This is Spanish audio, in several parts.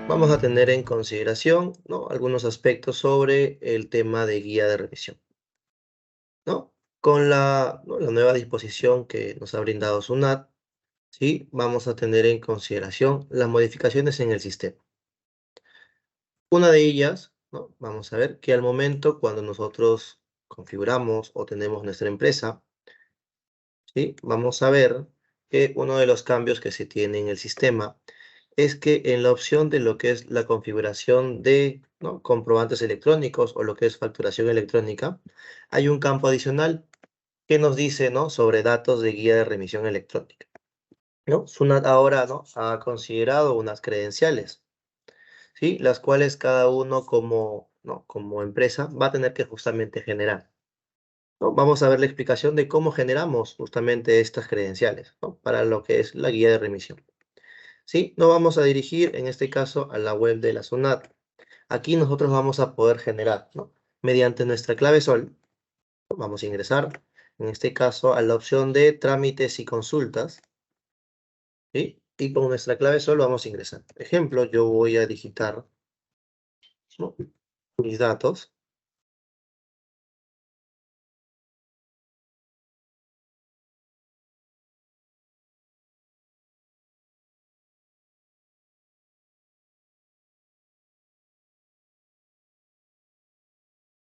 vamos a tener en consideración, ¿no?, algunos aspectos sobre el tema de guía de revisión, ¿no? Con la nueva disposición que nos ha brindado SUNAT, ¿sí?, vamos a tener en consideración las modificaciones en el sistema. Una de ellas, ¿no?, vamos a ver que al momento cuando nosotros configuramos o tenemos nuestra empresa, ¿sí?, vamos a ver que uno de los cambios que se tiene en el sistema es que en la opción de lo que es la configuración de, ¿no?, comprobantes electrónicos o lo que es facturación electrónica, hay un campo adicional que nos dice, ¿no?, sobre datos de guía de remisión electrónica, ¿no? SUNAT ahora, ¿no?, ha considerado unas credenciales, ¿sí?, las cuales cada uno como, ¿no?, como empresa va a tener que justamente generar, ¿no? Vamos a ver la explicación de cómo generamos justamente estas credenciales, ¿no?, para lo que es la guía de remisión. Sí, nos vamos a dirigir en este caso a la web de la SUNAT. Aquí nosotros vamos a poder generar, ¿no?, mediante nuestra clave SOL, vamos a ingresar, en este caso, a la opción de trámites y consultas, ¿sí? Y con nuestra clave SOL vamos a ingresar. Ejemplo, yo voy a digitar, ¿no?, mis datos.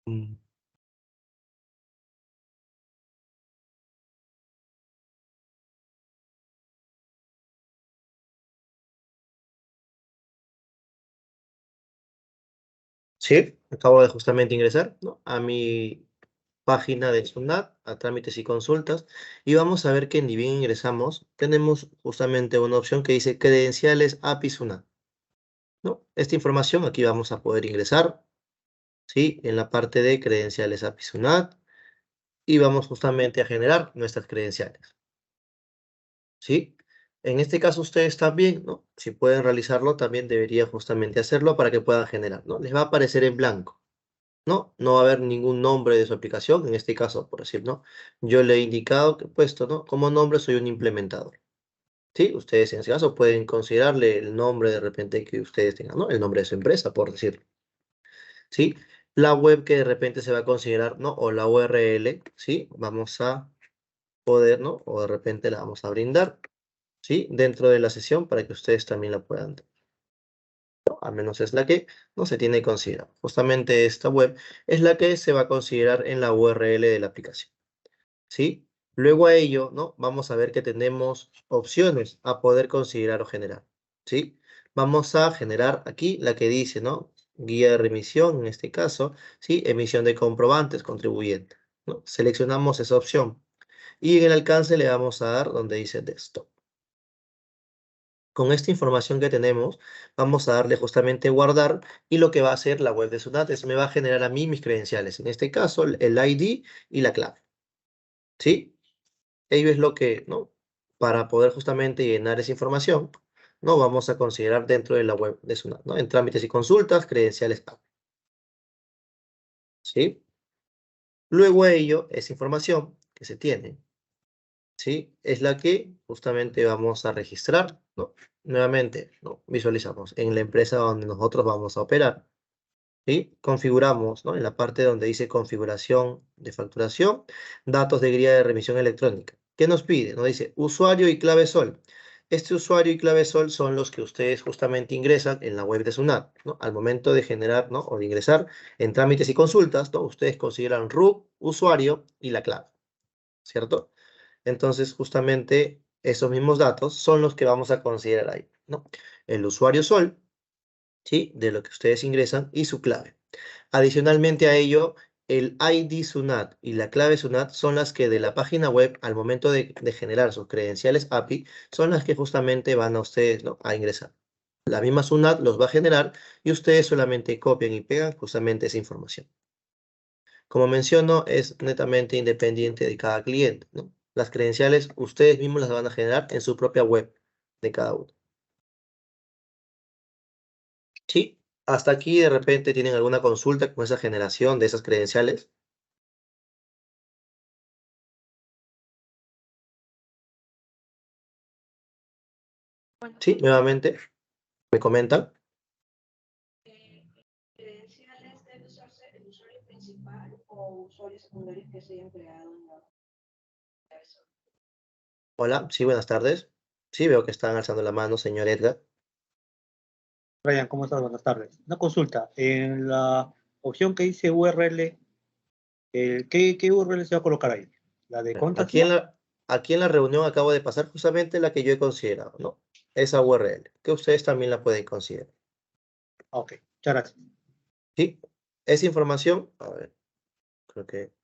Mm, Sí, acabo de justamente ingresar, ¿no?, a mi página de SUNAT, a trámites y consultas, y vamos a ver que ni bien ingresamos, tenemos justamente una opción que dice credenciales API SUNAT, ¿no? Esta información aquí vamos a poder ingresar, ¿sí?, en la parte de credenciales API SUNAT, y vamos justamente a generar nuestras credenciales, ¿sí? En este caso ustedes también, ¿no?, si pueden realizarlo, también debería justamente hacerlo para que puedan generar, ¿no? Les va a aparecer en blanco, ¿no? No va a haber ningún nombre de su aplicación, en este caso, por decir, ¿no?, yo le he indicado que he puesto, ¿no?, como nombre soy un implementador, ¿sí? Ustedes en ese caso pueden considerarle el nombre de repente que ustedes tengan, ¿no?, el nombre de su empresa, por decirlo, ¿sí? La web que de repente se va a considerar, ¿no?, o la URL, ¿sí?, vamos a poder, ¿no?, o de repente la vamos a brindar, ¿sí?, dentro de la sesión para que ustedes también la puedan tener, ¿no? Al menos es la que no se tiene considerado. Justamente esta web es la que se va a considerar en la URL de la aplicación, ¿sí? Luego a ello, ¿no?, vamos a ver que tenemos opciones a poder considerar o generar, ¿sí? Vamos a generar aquí la que dice, ¿no?, guía de remisión, en este caso, ¿sí?, emisión de comprobantes, contribuyente, ¿no? Seleccionamos esa opción y en el alcance le vamos a dar donde dice desktop. Con esta información que tenemos, vamos a darle justamente guardar y lo que va a hacer la web de SUNAT es me va a generar a mí mis credenciales, en este caso el ID y la clave, ¿sí? Ello es lo que, ¿no?, para poder justamente llenar esa información, ¿no?, vamos a considerar dentro de la web de SUNAT, ¿no?, en trámites y consultas, credenciales, ¿sí? Luego a ello, esa información que se tiene, ¿sí?, es la que justamente vamos a registrar, ¿no? Nuevamente, ¿no?, visualizamos en la empresa donde nosotros vamos a operar, ¿sí? Configuramos, ¿no?, en la parte donde dice configuración de facturación, datos de guía de remisión electrónica. ¿Qué nos pide? Nos dice usuario y clave SOL. Este usuario y clave SOL son los que ustedes justamente ingresan en la web de SUNAT, ¿no? Al momento de generar, ¿no?, o de ingresar en trámites y consultas, ¿no?, ustedes consideran root, usuario y la clave, ¿cierto? Entonces, justamente esos mismos datos son los que vamos a considerar ahí, ¿no? El usuario SOL, ¿sí?, de lo que ustedes ingresan y su clave. Adicionalmente a ello, el ID SUNAT y la clave SUNAT son las que de la página web, al momento de generar sus credenciales API, son las que justamente van a ustedes, ¿no?, a ingresar. La misma SUNAT los va a generar y ustedes solamente copian y pegan justamente esa información. Como menciono, es netamente independiente de cada cliente, ¿no? Las credenciales ustedes mismos las van a generar en su propia web de cada uno. ¿Sí? Hasta aquí de repente tienen alguna consulta con esa generación de esas credenciales. Sí, nuevamente me comentan. Hola, sí, buenas tardes. Sí, veo que están alzando la mano, señor Edgar. Brian, ¿cómo estás? Buenas tardes. Una consulta. En la opción que dice URL, ¿qué URL se va a colocar ahí? ¿La de Bueno, Contact Us? aquí en la reunión acabo de pasar justamente la que yo he considerado, ¿no? Esa URL, que ustedes también la pueden considerar. Ok, muchas gracias. ¿Sí? Esa información, a ver, creo que...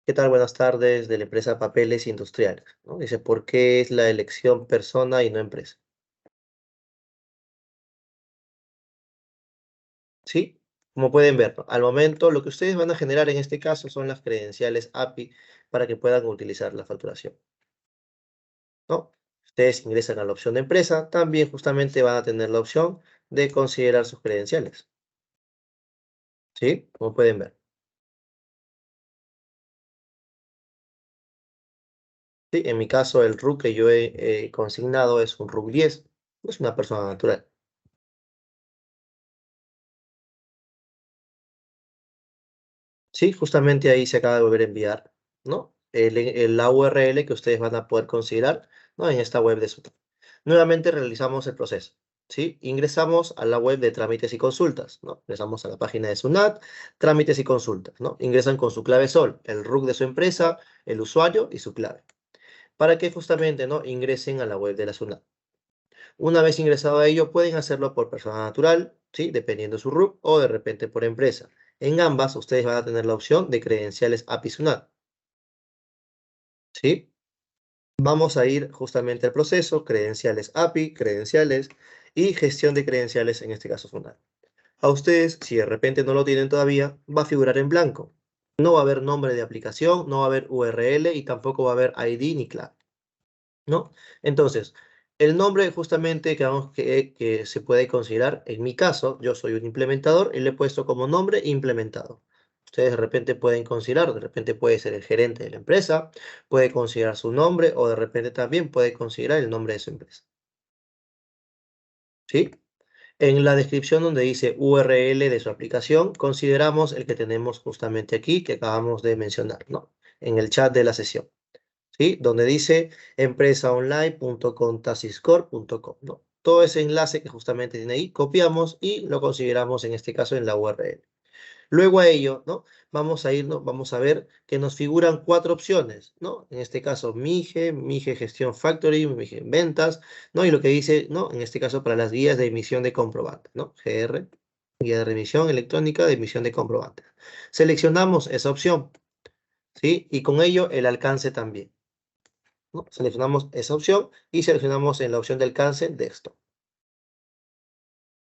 ¿Qué tal? Buenas tardes, de la empresa Papeles Industriales, ¿no? Dice, ¿por qué es la elección persona y no empresa? ¿Sí? Como pueden ver, ¿no? Al momento lo que ustedes van a generar en este caso son las credenciales API para que puedan utilizar la facturación, ¿no? Ustedes ingresan a la opción de empresa, también justamente van a tener la opción de considerar sus credenciales, ¿sí? Como pueden ver. Sí, en mi caso el RUC que yo he consignado es un RUC 10, no es una persona natural. Sí, justamente ahí se acaba de volver a enviar, ¿no? La URL que ustedes van a poder considerar, ¿no? En esta web de SUNAT. Nuevamente realizamos el proceso, ¿sí? Ingresamos a la web de trámites y consultas, ¿no? Ingresamos a la página de SUNAT, trámites y consultas, ¿no? Ingresan con su clave SOL, el RUC de su empresa, el usuario y su clave, para que justamente, ¿no? Ingresen a la web de la SUNAT. Una vez ingresado a ello, pueden hacerlo por persona natural, ¿sí? Dependiendo de su RUC, o de repente por empresa. En ambas, ustedes van a tener la opción de credenciales API SUNAT, ¿sí? Vamos a ir justamente al proceso, credenciales API, credenciales y gestión de credenciales, en este caso SUNAT. A ustedes, si de repente no lo tienen todavía, va a figurar en blanco. No va a haber nombre de aplicación, no va a haber URL y tampoco va a haber ID ni clave, ¿no? Entonces, el nombre justamente que se puede considerar, en mi caso, yo soy un implementador y le he puesto como nombre implementado. Ustedes de repente pueden considerar, de repente puede ser el gerente de la empresa, puede considerar su nombre o de repente también puede considerar el nombre de su empresa. ¿Sí? En la descripción donde dice URL de su aplicación, consideramos el que tenemos justamente aquí, que acabamos de mencionar, ¿no? En el chat de la sesión. ¿Sí? Donde dice empresaonline.contasiscore.com, ¿no? Todo ese enlace que justamente tiene ahí, copiamos y lo consideramos en este caso en la URL. Luego a ello, ¿no? Vamos a irnos, vamos a ver que nos figuran cuatro opciones, ¿no? En este caso, Mige Gestión Factory, Mige Ventas, ¿no? Y lo que dice, ¿no? En este caso, para las guías de emisión de comprobantes, ¿no? GR, Guía de Remisión Electrónica de Emisión de Comprobantes. Seleccionamos esa opción, ¿sí? Y con ello el alcance también, ¿no? Seleccionamos esa opción y seleccionamos en la opción de alcance Desktop.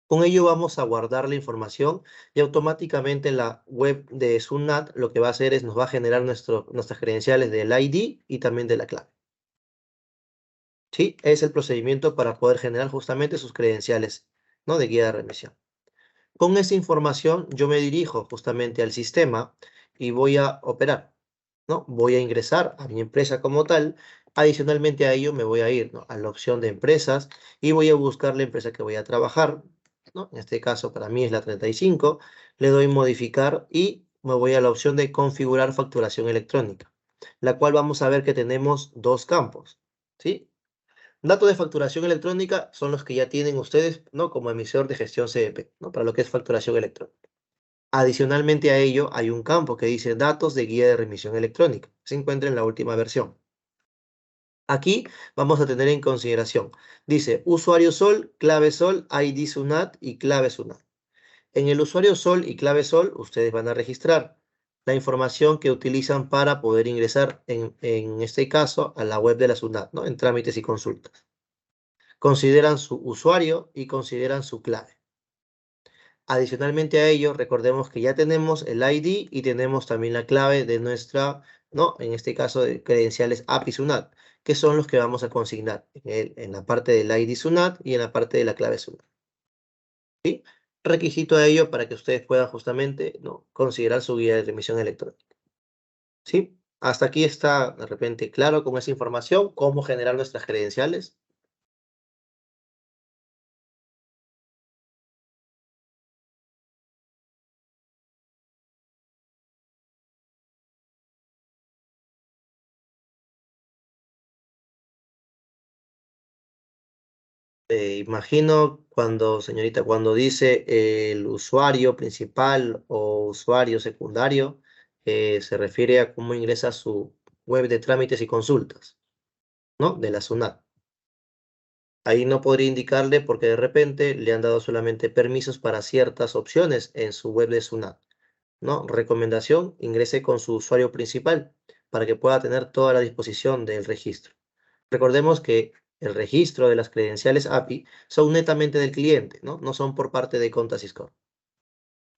Con ello vamos a guardar la información y automáticamente la web de SUNAT lo que va a hacer es nos va a generar nuestras credenciales del ID y también de la clave. ¿Sí? Es el procedimiento para poder generar justamente sus credenciales, ¿no? De guía de remisión. Con esa información yo me dirijo justamente al sistema y voy a operar, ¿no? Voy a ingresar a mi empresa como tal. Adicionalmente a ello me voy a ir, ¿no? A la opción de empresas y voy a buscar la empresa que voy a trabajar, ¿no? En este caso para mí es la 35. Le doy modificar y me voy a la opción de configurar facturación electrónica, la cual vamos a ver que tenemos dos campos, ¿sí? Datos de facturación electrónica son los que ya tienen ustedes, ¿no? Como emisor de gestión CDP, ¿no? Para lo que es facturación electrónica. Adicionalmente a ello, hay un campo que dice datos de guía de remisión electrónica. Se encuentra en la última versión. Aquí vamos a tener en consideración, dice usuario SOL, clave SOL, ID SUNAT y clave SUNAT. En el usuario SOL y clave SOL, ustedes van a registrar la información que utilizan para poder ingresar, en este caso, a la web de la SUNAT, ¿no? En trámites y consultas. Consideran su usuario y consideran su clave. Adicionalmente a ello, recordemos que ya tenemos el ID y tenemos también la clave de nuestra, ¿no? En este caso de credenciales API SUNAT, que son los que vamos a consignar en la parte del ID SUNAT y en la parte de la clave SUNAT. ¿Sí? Requisito a ello para que ustedes puedan justamente, ¿no? Considerar su guía de remisión electrónica. ¿Sí? Hasta aquí está de repente claro con esa información, cómo generar nuestras credenciales. Imagino cuando, señorita, cuando dice el usuario principal o usuario secundario, se refiere a cómo ingresa a su web de trámites y consultas, ¿no? De la SUNAT. Ahí no podría indicarle porque de repente le han dado solamente permisos para ciertas opciones en su web de SUNAT, ¿no? Recomendación, ingrese con su usuario principal para que pueda tener toda la disposición del registro. Recordemos que el registro de las credenciales API son netamente del cliente, ¿no? No son por parte de Contasiscore,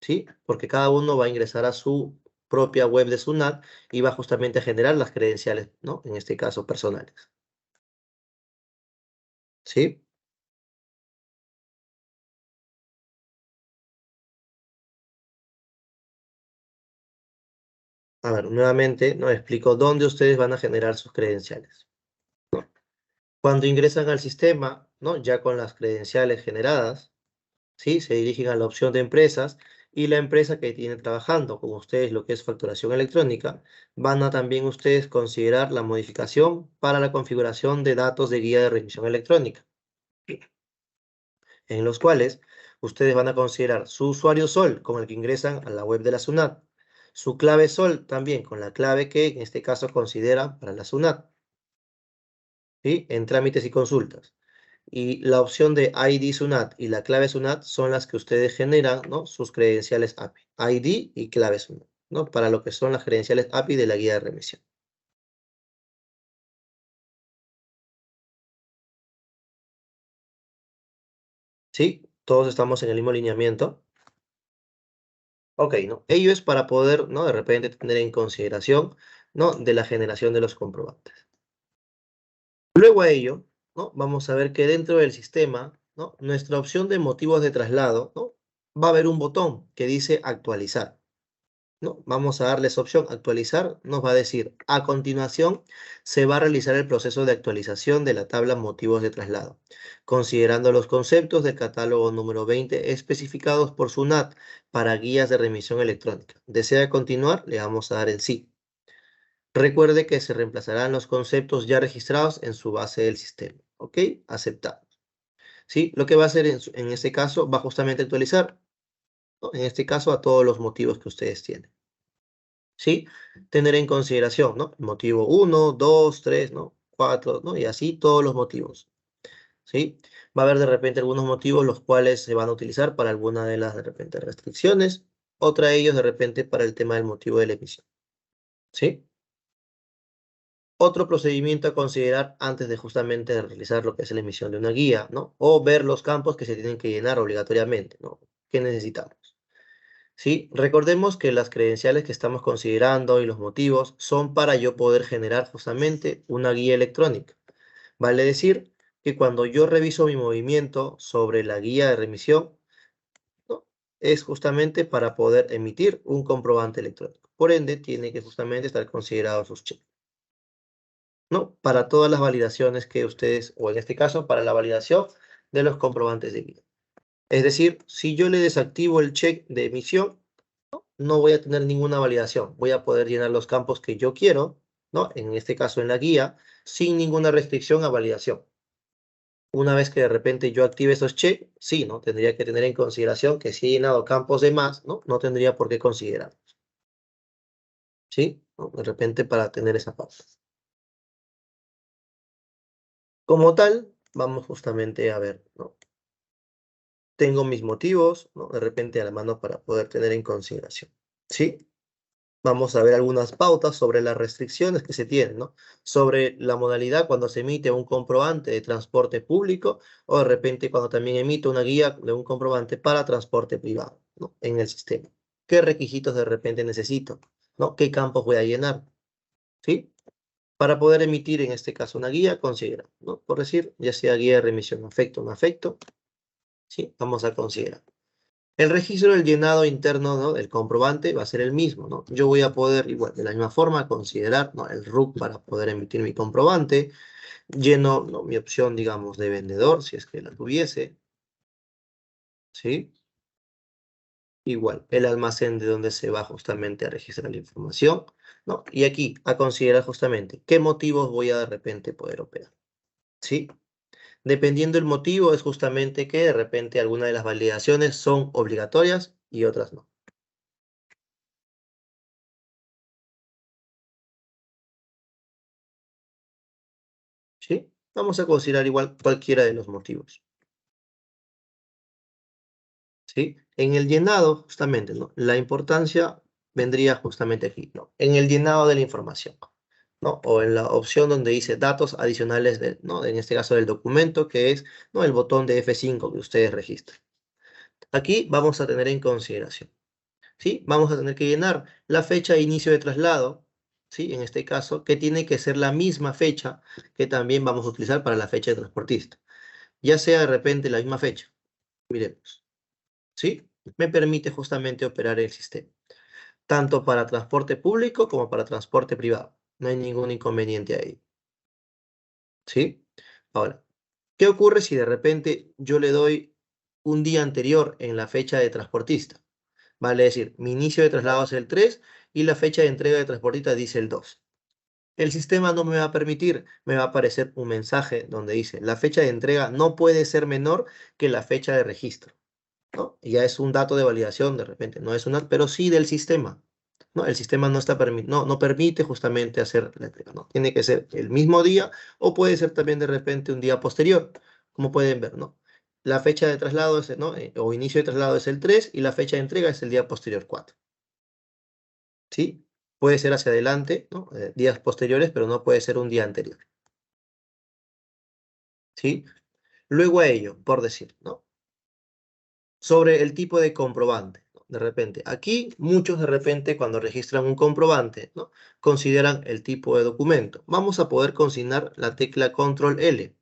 ¿sí? Porque cada uno va a ingresar a su propia web de SUNAT y va justamente a generar las credenciales, ¿no? En este caso, personales, ¿sí? A ver, nuevamente, ¿no? Explico dónde ustedes van a generar sus credenciales. Cuando ingresan al sistema, ¿no? Ya con las credenciales generadas, ¿sí? Se dirigen a la opción de empresas y la empresa que tiene trabajando con ustedes lo que es facturación electrónica, van a también ustedes considerar la modificación para la configuración de datos de guía de remisión electrónica, en los cuales ustedes van a considerar su usuario SOL con el que ingresan a la web de la SUNAT, su clave SOL también con la clave que en este caso considera para la SUNAT, ¿sí? En trámites y consultas. Y la opción de ID SUNAT y la clave SUNAT son las que ustedes generan, ¿no? Sus credenciales API, ID y clave SUNAT, ¿no? Para lo que son las credenciales API de la guía de remisión. ¿Sí? Todos estamos en el mismo lineamiento. Ok, ¿no? Ello es para poder, ¿no? De repente tener en consideración, ¿no? De la generación de los comprobantes. Luego a ello, ¿no? Vamos a ver que dentro del sistema, ¿no? Nuestra opción de motivos de traslado, ¿no? Va a haber un botón que dice actualizar, ¿no? Vamos a darle esa opción, actualizar, nos va a decir, a continuación se va a realizar el proceso de actualización de la tabla motivos de traslado, considerando los conceptos del catálogo número 20 especificados por SUNAT para guías de remisión electrónica. ¿Desea continuar? Le vamos a dar en sí. Recuerde que se reemplazarán los conceptos ya registrados en su base del sistema. ¿Ok? Aceptar. ¿Sí? Lo que va a hacer en este caso, va justamente a actualizar, ¿no? En este caso, a todos los motivos que ustedes tienen. ¿Sí? Tener en consideración, ¿no? El motivo 1, 2, 3, ¿no? 4, ¿no? Y así todos los motivos, ¿sí? Va a haber de repente algunos motivos los cuales se van a utilizar para alguna de las de repente restricciones, otra de ellos de repente para el tema del motivo de la emisión, ¿sí? Otro procedimiento a considerar antes de justamente realizar lo que es la emisión de una guía, ¿no? O ver los campos que se tienen que llenar obligatoriamente, ¿no? ¿Qué necesitamos? ¿Sí? Recordemos que las credenciales que estamos considerando y los motivos son para yo poder generar justamente una guía electrónica. Vale decir que cuando yo reviso mi movimiento sobre la guía de remisión, ¿no? Es justamente para poder emitir un comprobante electrónico. Por ende, tiene que justamente estar considerados sus cheques, ¿no? Para todas las validaciones que ustedes, o en este caso, para la validación de los comprobantes de guía. Es decir, si yo le desactivo el check de emisión, no voy a tener ninguna validación. Voy a poder llenar los campos que yo quiero, ¿no? En este caso en la guía, sin ninguna restricción a validación. Una vez que de repente yo active esos checks, sí, ¿no? Tendría que tener en consideración que si he llenado campos de más, ¿no? No tendría por qué considerarlos, ¿sí? ¿No? De repente para tener esa pausa. Como tal, vamos justamente a ver, ¿no? Tengo mis motivos, ¿no? De repente a la mano para poder tener en consideración, ¿sí? Vamos a ver algunas pautas sobre las restricciones que se tienen, ¿no? Sobre la modalidad cuando se emite un comprobante de transporte público o de repente cuando también emite una guía de un comprobante para transporte privado, ¿no? En el sistema. ¿Qué requisitos de repente necesito? ¿No? ¿Qué campos voy a llenar? ¿Sí? Para poder emitir en este caso una guía, considera, ¿no? Por decir, ya sea guía de remisión afecto o no afecto, ¿sí? Vamos a considerar. El registro del llenado interno, ¿no? Del comprobante va a ser el mismo, ¿no? Yo voy a poder, igual, de la misma forma, considerar, ¿no? El RUC para poder emitir mi comprobante. Lleno, ¿no? Mi opción, digamos, de vendedor, si es que la tuviese, ¿sí? Igual, el almacén de donde se va justamente a registrar la información, ¿no? Y aquí, a considerar justamente qué motivos voy a de repente poder operar, ¿sí? Dependiendo del motivo, es justamente que de repente algunas de las validaciones son obligatorias y otras no. ¿Sí? Vamos a considerar igual cualquiera de los motivos. ¿Sí? En el llenado, justamente, ¿no? La importancia vendría justamente aquí, ¿no? En el llenado de la información, ¿no? O en la opción donde dice datos adicionales, ¿no? En este caso del documento, que es, ¿no? El botón de F5 que ustedes registran. Aquí vamos a tener en consideración, ¿sí? Vamos a tener que llenar la fecha de inicio de traslado, ¿sí? En este caso, que tiene que ser la misma fecha que también vamos a utilizar para la fecha de transportista. Ya sea de repente la misma fecha. Miremos, ¿sí? Me permite justamente operar el sistema, tanto para transporte público como para transporte privado. No hay ningún inconveniente ahí, ¿sí? Ahora, ¿qué ocurre si de repente yo le doy un día anterior en la fecha de transportista? Vale decir, mi inicio de traslado es el 3 y la fecha de entrega de transportista dice el 2. El sistema no me va a permitir, me va a aparecer un mensaje donde dice, la fecha de entrega no puede ser menor que la fecha de registro, ¿no? Y ya es un dato de validación de repente, no es una, pero sí del sistema, ¿no? El sistema no está no permite justamente hacer la entrega, ¿no? Tiene que ser el mismo día o puede ser también de repente un día posterior, como pueden ver, ¿no? La fecha de traslado es, ¿no? O inicio de traslado es el 3 y la fecha de entrega es el día posterior 4, ¿sí? Puede ser hacia adelante, ¿no? Días posteriores, pero no puede ser un día anterior, ¿sí? Luego a ello, por decir, ¿no? Sobre el tipo de comprobante, ¿no? De repente, aquí muchos de repente cuando registran un comprobante, ¿no? Consideran el tipo de documento. Vamos a poder consignar la tecla Control L,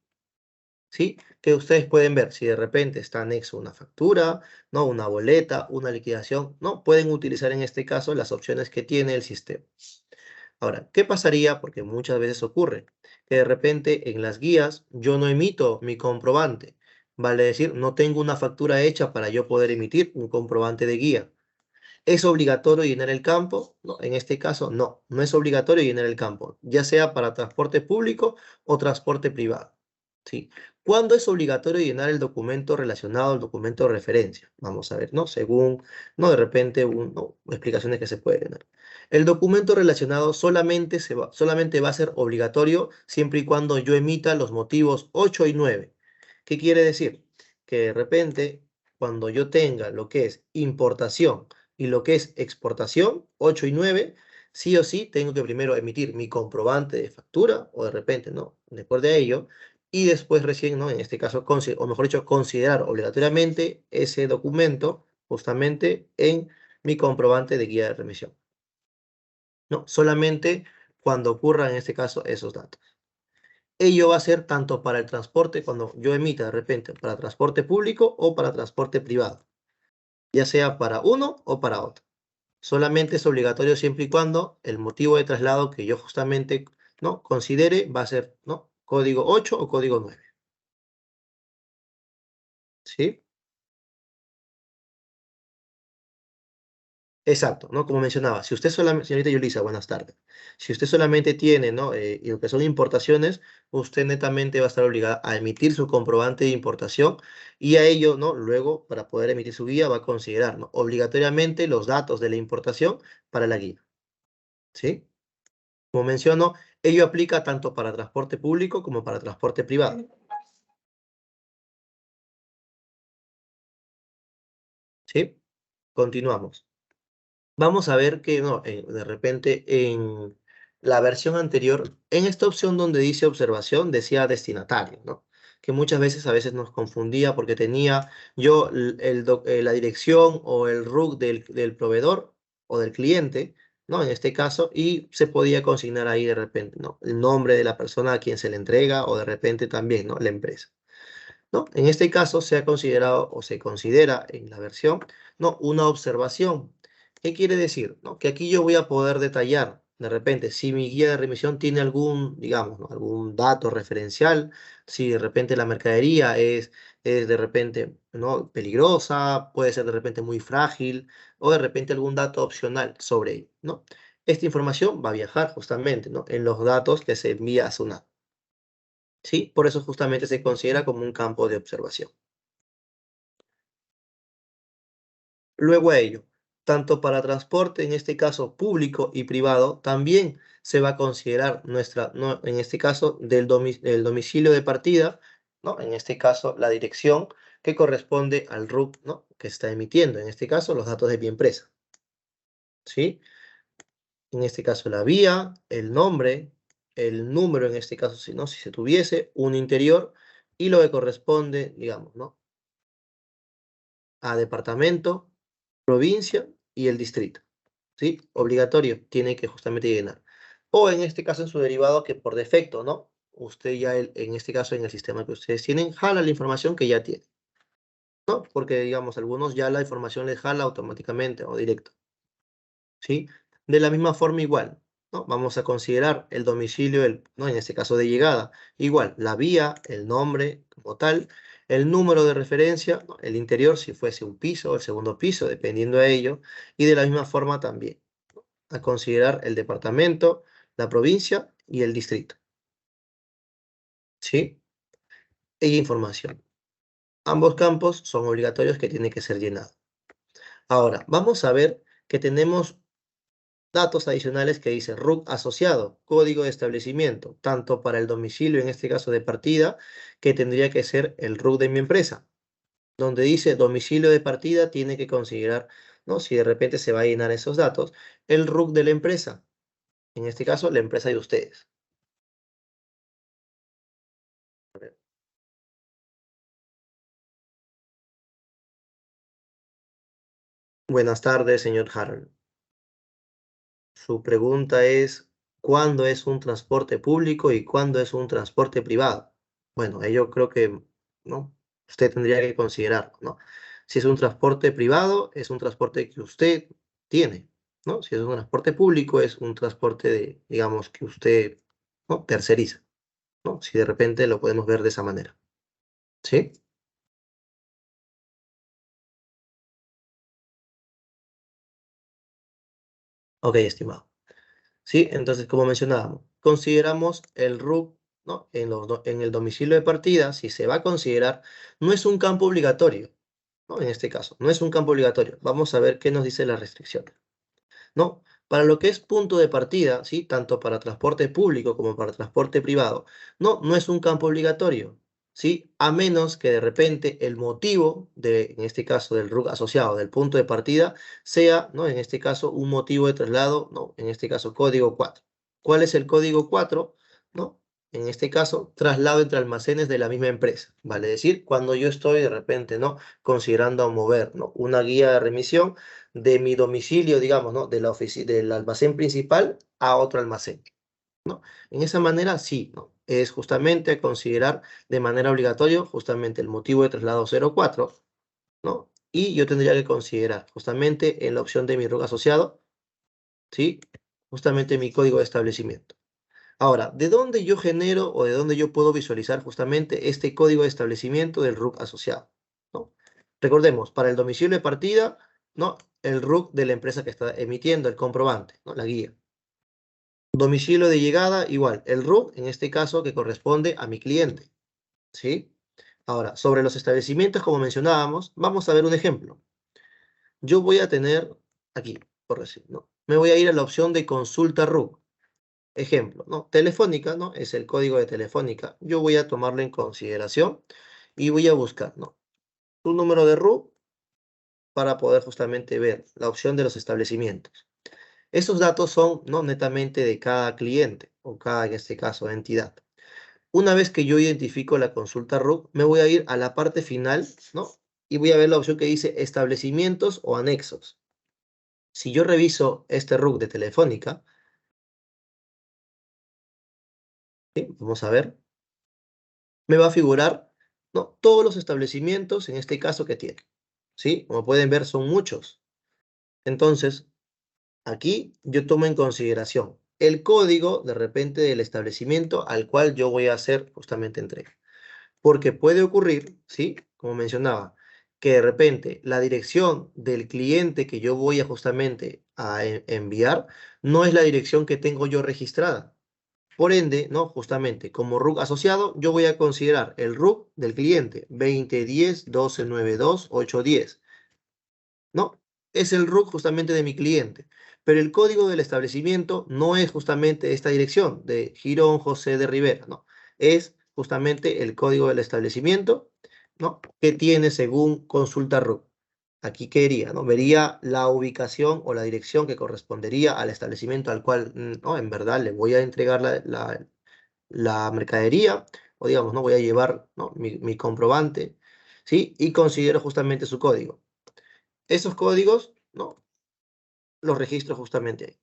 ¿sí? Que ustedes pueden ver si de repente está anexo una factura, ¿no? Una boleta, una liquidación, ¿no? Pueden utilizar en este caso las opciones que tiene el sistema. Ahora, ¿qué pasaría? Porque muchas veces ocurre que de repente en las guías yo no emito mi comprobante. Vale decir, no tengo una factura hecha para yo poder emitir un comprobante de guía. ¿Es obligatorio llenar el campo? No, en este caso no, no es obligatorio llenar el campo, ya sea para transporte público o transporte privado. ¿Sí? ¿Cuándo es obligatorio llenar el documento relacionado al documento de referencia? Vamos a ver, ¿no? Según, ¿no? De repente, ¿no? Explicaciones que se pueden dar. El documento relacionado solamente va a ser obligatorio siempre y cuando yo emita los motivos 8 y 9. ¿Qué quiere decir? Que de repente, cuando yo tenga lo que es importación y lo que es exportación, 8 y 9, sí o sí tengo que primero emitir mi comprobante de factura, o de repente, ¿no? Después de ello, y después recién, ¿no? En este caso, o mejor dicho, considerar obligatoriamente ese documento justamente en mi comprobante de guía de remisión, ¿no? Solamente cuando ocurran en este caso esos datos. Ello va a ser tanto para el transporte, cuando yo emita de repente para transporte público o para transporte privado, ya sea para uno o para otro. Solamente es obligatorio siempre y cuando el motivo de traslado que yo justamente, ¿no? Considere va a ser, ¿no? Código 8 o código 9. ¿Sí? Exacto, ¿no? Como mencionaba, si usted solamente, señorita Yulisa, buenas tardes. Si usted solamente tiene, ¿no? Y lo que son importaciones, usted netamente va a estar obligada a emitir su comprobante de importación y a ello, ¿no? Luego, para poder emitir su guía, va a considerar, ¿no? Obligatoriamente los datos de la importación para la guía. ¿Sí? Como menciono, ello aplica tanto para transporte público como para transporte privado. ¿Sí? Continuamos. Vamos a ver que no, de repente en la versión anterior, en esta opción donde dice observación, decía destinatario, ¿no? Que muchas veces a veces nos confundía porque tenía yo la dirección o el RUC del proveedor o del cliente, ¿no? En este caso, y se podía consignar ahí de repente, ¿no? El nombre de la persona a quien se le entrega o de repente también, ¿no? La empresa. ¿No? En este caso se ha considerado o se considera en la versión, ¿no? Una observación. ¿Qué quiere decir? ¿No? Que aquí yo voy a poder detallar de repente si mi guía de remisión tiene algún, digamos, ¿no? Algún dato referencial, si de repente la mercadería es de repente, ¿no? Peligrosa, puede ser de repente muy frágil o de repente algún dato opcional sobre ello, ¿no? Esta información va a viajar justamente, ¿no? En los datos que se envía a SUNAT. ¿Sí? Por eso justamente se considera como un campo de observación. Luego a ello, tanto para transporte, en este caso público y privado, también se va a considerar en este caso, el domicilio de partida, ¿no? En este caso, la dirección que corresponde al RUC, ¿no? Que está emitiendo, en este caso, los datos de mi empresa, ¿sí? En este caso, la vía, el nombre, el número, en este caso, si no, si se tuviese, un interior, y lo que corresponde, digamos, ¿no? A departamento, provincia y el distrito. ¿Sí? Obligatorio, tiene que justamente llenar. O en este caso en su derivado que por defecto, ¿no? Usted ya, en este caso en el sistema que ustedes tienen, jala la información que ya tiene, ¿no? Porque digamos, algunos ya la información les jala automáticamente o directo, ¿sí? De la misma forma igual, ¿no? Vamos a considerar el domicilio, ¿no? En este caso de llegada, igual, la vía, el nombre como tal, el número de referencia, ¿no? El interior si fuese un piso o el segundo piso, dependiendo de ello, y de la misma forma también a considerar el departamento, la provincia y el distrito, ¿sí? E información. Ambos campos son obligatorios que tienen que ser llenados. Ahora, vamos a ver que tenemos datos adicionales que dice RUC asociado, código de establecimiento, tanto para el domicilio, en este caso de partida, que tendría que ser el RUC de mi empresa, donde dice domicilio de partida tiene que considerar, ¿no? Si de repente se va a llenar esos datos, el RUC de la empresa, en este caso la empresa de ustedes. Buenas tardes, señor Harold. Su pregunta es, ¿cuándo es un transporte público y cuándo es un transporte privado? Bueno, ello creo que, ¿no? Usted tendría que considerar, ¿no? Si es un transporte privado, es un transporte que usted tiene, ¿no? Si es un transporte público, es un transporte de, digamos, que usted, ¿no? Terceriza, ¿no? Si de repente lo podemos ver de esa manera, ¿sí? Ok, estimado. ¿Sí? Entonces, como mencionábamos, consideramos el RUC, ¿no? En el domicilio de partida, si se va a considerar, no es un campo obligatorio, ¿no? En este caso, no es un campo obligatorio. Vamos a ver qué nos dice la restricción, ¿no? Para lo que es punto de partida, ¿sí? Tanto para transporte público como para transporte privado, no es un campo obligatorio, ¿sí? A menos que de repente el motivo en este caso, del RUC asociado, del punto de partida, sea, ¿no? En este caso, un motivo de traslado, ¿no? En este caso, código 4. ¿Cuál es el código 4? ¿No? En este caso, traslado entre almacenes de la misma empresa, vale decir, cuando yo estoy de repente, ¿no? Considerando mover, ¿no? Una guía de remisión de mi domicilio, digamos, ¿no? Del almacén principal a otro almacén, ¿no? En esa manera, sí, ¿no? Es justamente considerar de manera obligatoria justamente el motivo de traslado 04, ¿no? Y yo tendría que considerar justamente en la opción de mi RUC asociado, ¿sí? Justamente mi código de establecimiento. Ahora, ¿de dónde yo genero o de dónde yo puedo visualizar justamente este código de establecimiento del RUC asociado? ¿No? Recordemos, para el domicilio de partida, ¿no? El RUC de la empresa que está emitiendo el comprobante, ¿no? La guía. Domicilio de llegada, igual, el RUC, en este caso, que corresponde a mi cliente, ¿sí? Ahora, sobre los establecimientos, como mencionábamos, vamos a ver un ejemplo. Yo voy a tener aquí, por decir, ¿no? Me voy a ir a la opción de consulta RUC. Ejemplo, ¿no? Telefónica, ¿no? Es el código de Telefónica. Yo voy a tomarlo en consideración y voy a buscar, ¿no? Un número de RUC para poder justamente ver la opción de los establecimientos. Esos datos son, ¿no? Netamente de cada cliente o cada, en este caso, entidad. Una vez que yo identifico la consulta RUC, me voy a ir a la parte final, ¿no? Y voy a ver la opción que dice establecimientos o anexos. Si yo reviso este RUC de Telefónica, ¿sí? Vamos a ver, me va a figurar, ¿no? Todos los establecimientos, en este caso, que tiene, ¿sí? Como pueden ver, son muchos. Entonces, aquí yo tomo en consideración el código, de repente, del establecimiento al cual yo voy a hacer justamente entrega. Porque puede ocurrir, ¿sí? Como mencionaba, que de repente la dirección del cliente que yo voy a justamente a enviar no es la dirección que tengo yo registrada. Por ende, ¿no? Justamente, como RUC asociado, yo voy a considerar el RUC del cliente 2010-1292-810, ¿no? Es el RUC justamente de mi cliente. Pero el código del establecimiento no es justamente esta dirección de Girón José de Rivera, ¿no? Es justamente el código del establecimiento, ¿no? Que tiene según consulta RUC. Aquí, ¿qué vería, no? Vería la ubicación o la dirección que correspondería al establecimiento al cual, ¿no? En verdad le voy a entregar la mercadería, o digamos, ¿no? Voy a llevar, ¿no? mi comprobante, ¿sí? Y considero justamente su código. Esos códigos, ¿no? Los registro justamente ahí,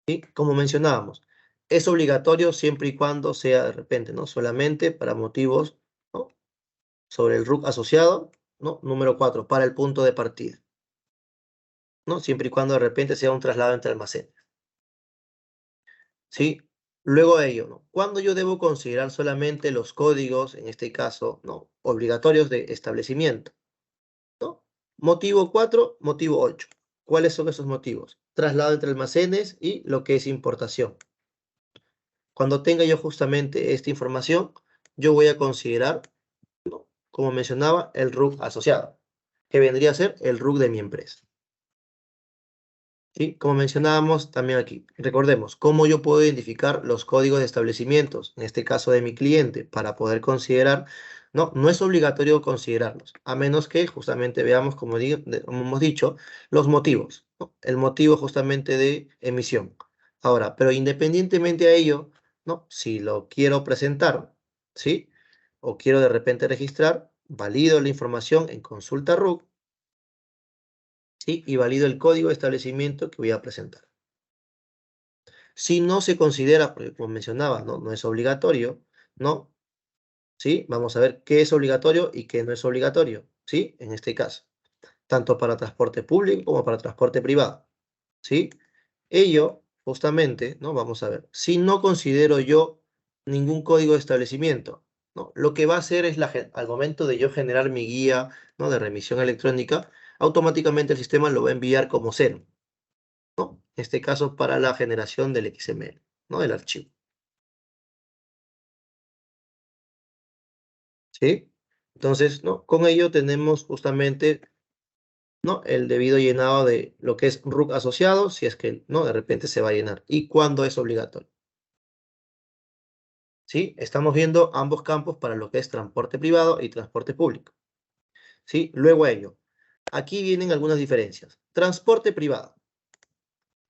¿sí? Como mencionábamos, es obligatorio siempre y cuando sea de repente, ¿no? Solamente para motivos, ¿no? Sobre el RUC asociado, ¿no? Número 4, para el punto de partida, ¿no? Siempre y cuando de repente sea un traslado entre almacenes, ¿sí? Luego de ello, ¿no? ¿Cuándo yo debo considerar solamente los códigos, en este caso, ¿no? Obligatorios de establecimiento, ¿no? Motivo 4, motivo 8. ¿Cuáles son esos motivos? Traslado entre almacenes y lo que es importación. Cuando tenga yo justamente esta información, yo voy a considerar, ¿no? Como mencionaba, el RUC asociado, que vendría a ser el RUC de mi empresa. ¿Sí? Como mencionábamos también aquí, recordemos cómo yo puedo identificar los códigos de establecimientos, en este caso de mi cliente, para poder considerar, no, no es obligatorio considerarlos, a menos que justamente veamos, como hemos dicho, los motivos, ¿no? El motivo justamente de emisión. Ahora, pero independientemente a ello, ¿no? Si lo quiero presentar, ¿sí? O quiero de repente registrar, valido la información en consulta RUC, ¿sí? Y valido el código de establecimiento que voy a presentar. Si no se considera, porque como mencionaba, no es obligatorio, ¿no? ¿Sí? Vamos a ver qué es obligatorio y qué no es obligatorio, ¿sí? En este caso, tanto para transporte público como para transporte privado, ¿sí? Ello, justamente, ¿no? Vamos a ver, si no considero yo ningún código de establecimiento, ¿no? Lo que va a hacer es, al momento de yo generar mi guía, ¿no? De remisión electrónica, automáticamente el sistema lo va a enviar como cero, ¿no? En este caso, para la generación del XML, ¿no? Del archivo. ¿Sí? Entonces, ¿no? Con ello tenemos justamente, ¿no? El debido llenado de lo que es RUC asociado, si es que, ¿no? De repente se va a llenar. ¿Y cuándo es obligatorio? ¿Sí? Estamos viendo ambos campos para lo que es transporte privado y transporte público. ¿Sí? Luego a ello, aquí vienen algunas diferencias. Transporte privado,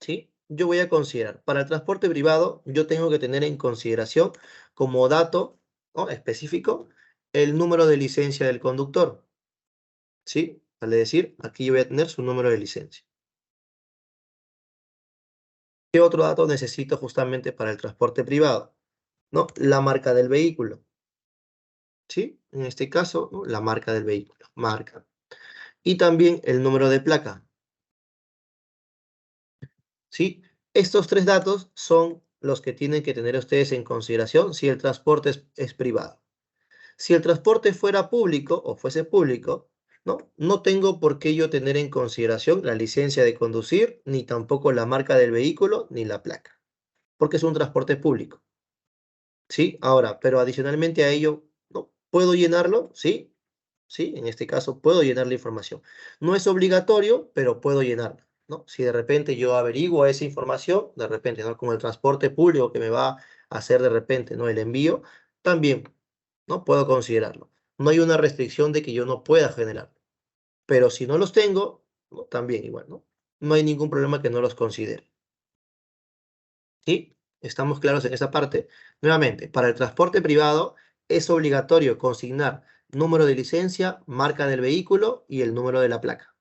¿sí? Yo voy a considerar, para el transporte privado, yo tengo que tener en consideración como dato, ¿no? Específico el número de licencia del conductor. ¿Sí? Vale decir, aquí yo voy a tener su número de licencia. ¿Qué otro dato necesito justamente para el transporte privado? ¿No? La marca del vehículo. ¿Sí? En este caso, ¿no? La marca del vehículo. Marca. Y también el número de placa. ¿Sí? Estos tres datos son los que tienen que tener ustedes en consideración si el transporte es privado. Si el transporte fuera público o fuese público, ¿no? No tengo por qué yo tener en consideración la licencia de conducir, ni tampoco la marca del vehículo, ni la placa, porque es un transporte público, ¿sí? Ahora, pero adicionalmente a ello, ¿no? ¿Puedo llenarlo? Sí, sí, en este caso puedo llenar la información. No es obligatorio, pero puedo llenarlo, ¿no? Si de repente yo averiguo esa información, de repente, ¿no? Como el transporte público que me va a hacer de repente, ¿no? El envío, también, ¿no? Puedo considerarlo. No hay una restricción de que yo no pueda generarlo, pero si no los tengo, ¿no? También igual, ¿no? No hay ningún problema que no los considere. ¿Sí? ¿Estamos claros en esa parte? Nuevamente, para el transporte privado es obligatorio consignar número de licencia, marca del vehículo y el número de la placa.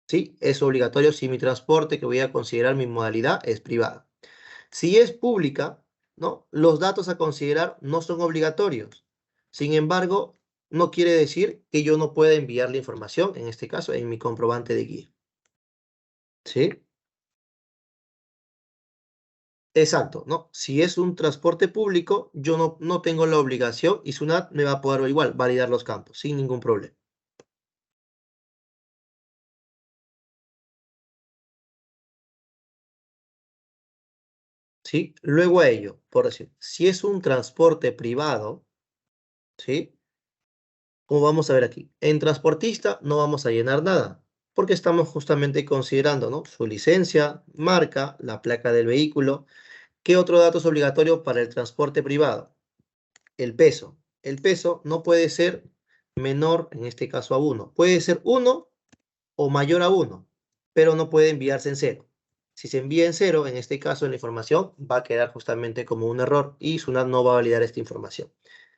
¿Sí? Es obligatorio si mi transporte que voy a considerar mi modalidad es privada. Si es pública, ¿no? Los datos a considerar no son obligatorios. Sin embargo, no quiere decir que yo no pueda enviar la información, en este caso, en mi comprobante de guía. ¿Sí? Exacto, ¿no? Si es un transporte público, yo no tengo la obligación y SUNAT me va a poder igual validar los campos sin ningún problema. ¿sí? Luego a ello, por decir, si es un transporte privado, ¿sí? Como vamos a ver aquí, en transportista no vamos a llenar nada, porque estamos justamente considerando, ¿no? Su licencia, marca, la placa del vehículo. ¿Qué otro dato es obligatorio para el transporte privado? El peso. El peso no puede ser menor, en este caso, a 1. Puede ser 1 o mayor a 1, pero no puede enviarse en 0. Si se envía en 0, en este caso, en la información, va a quedar justamente como un error y SUNAT no va a validar esta información.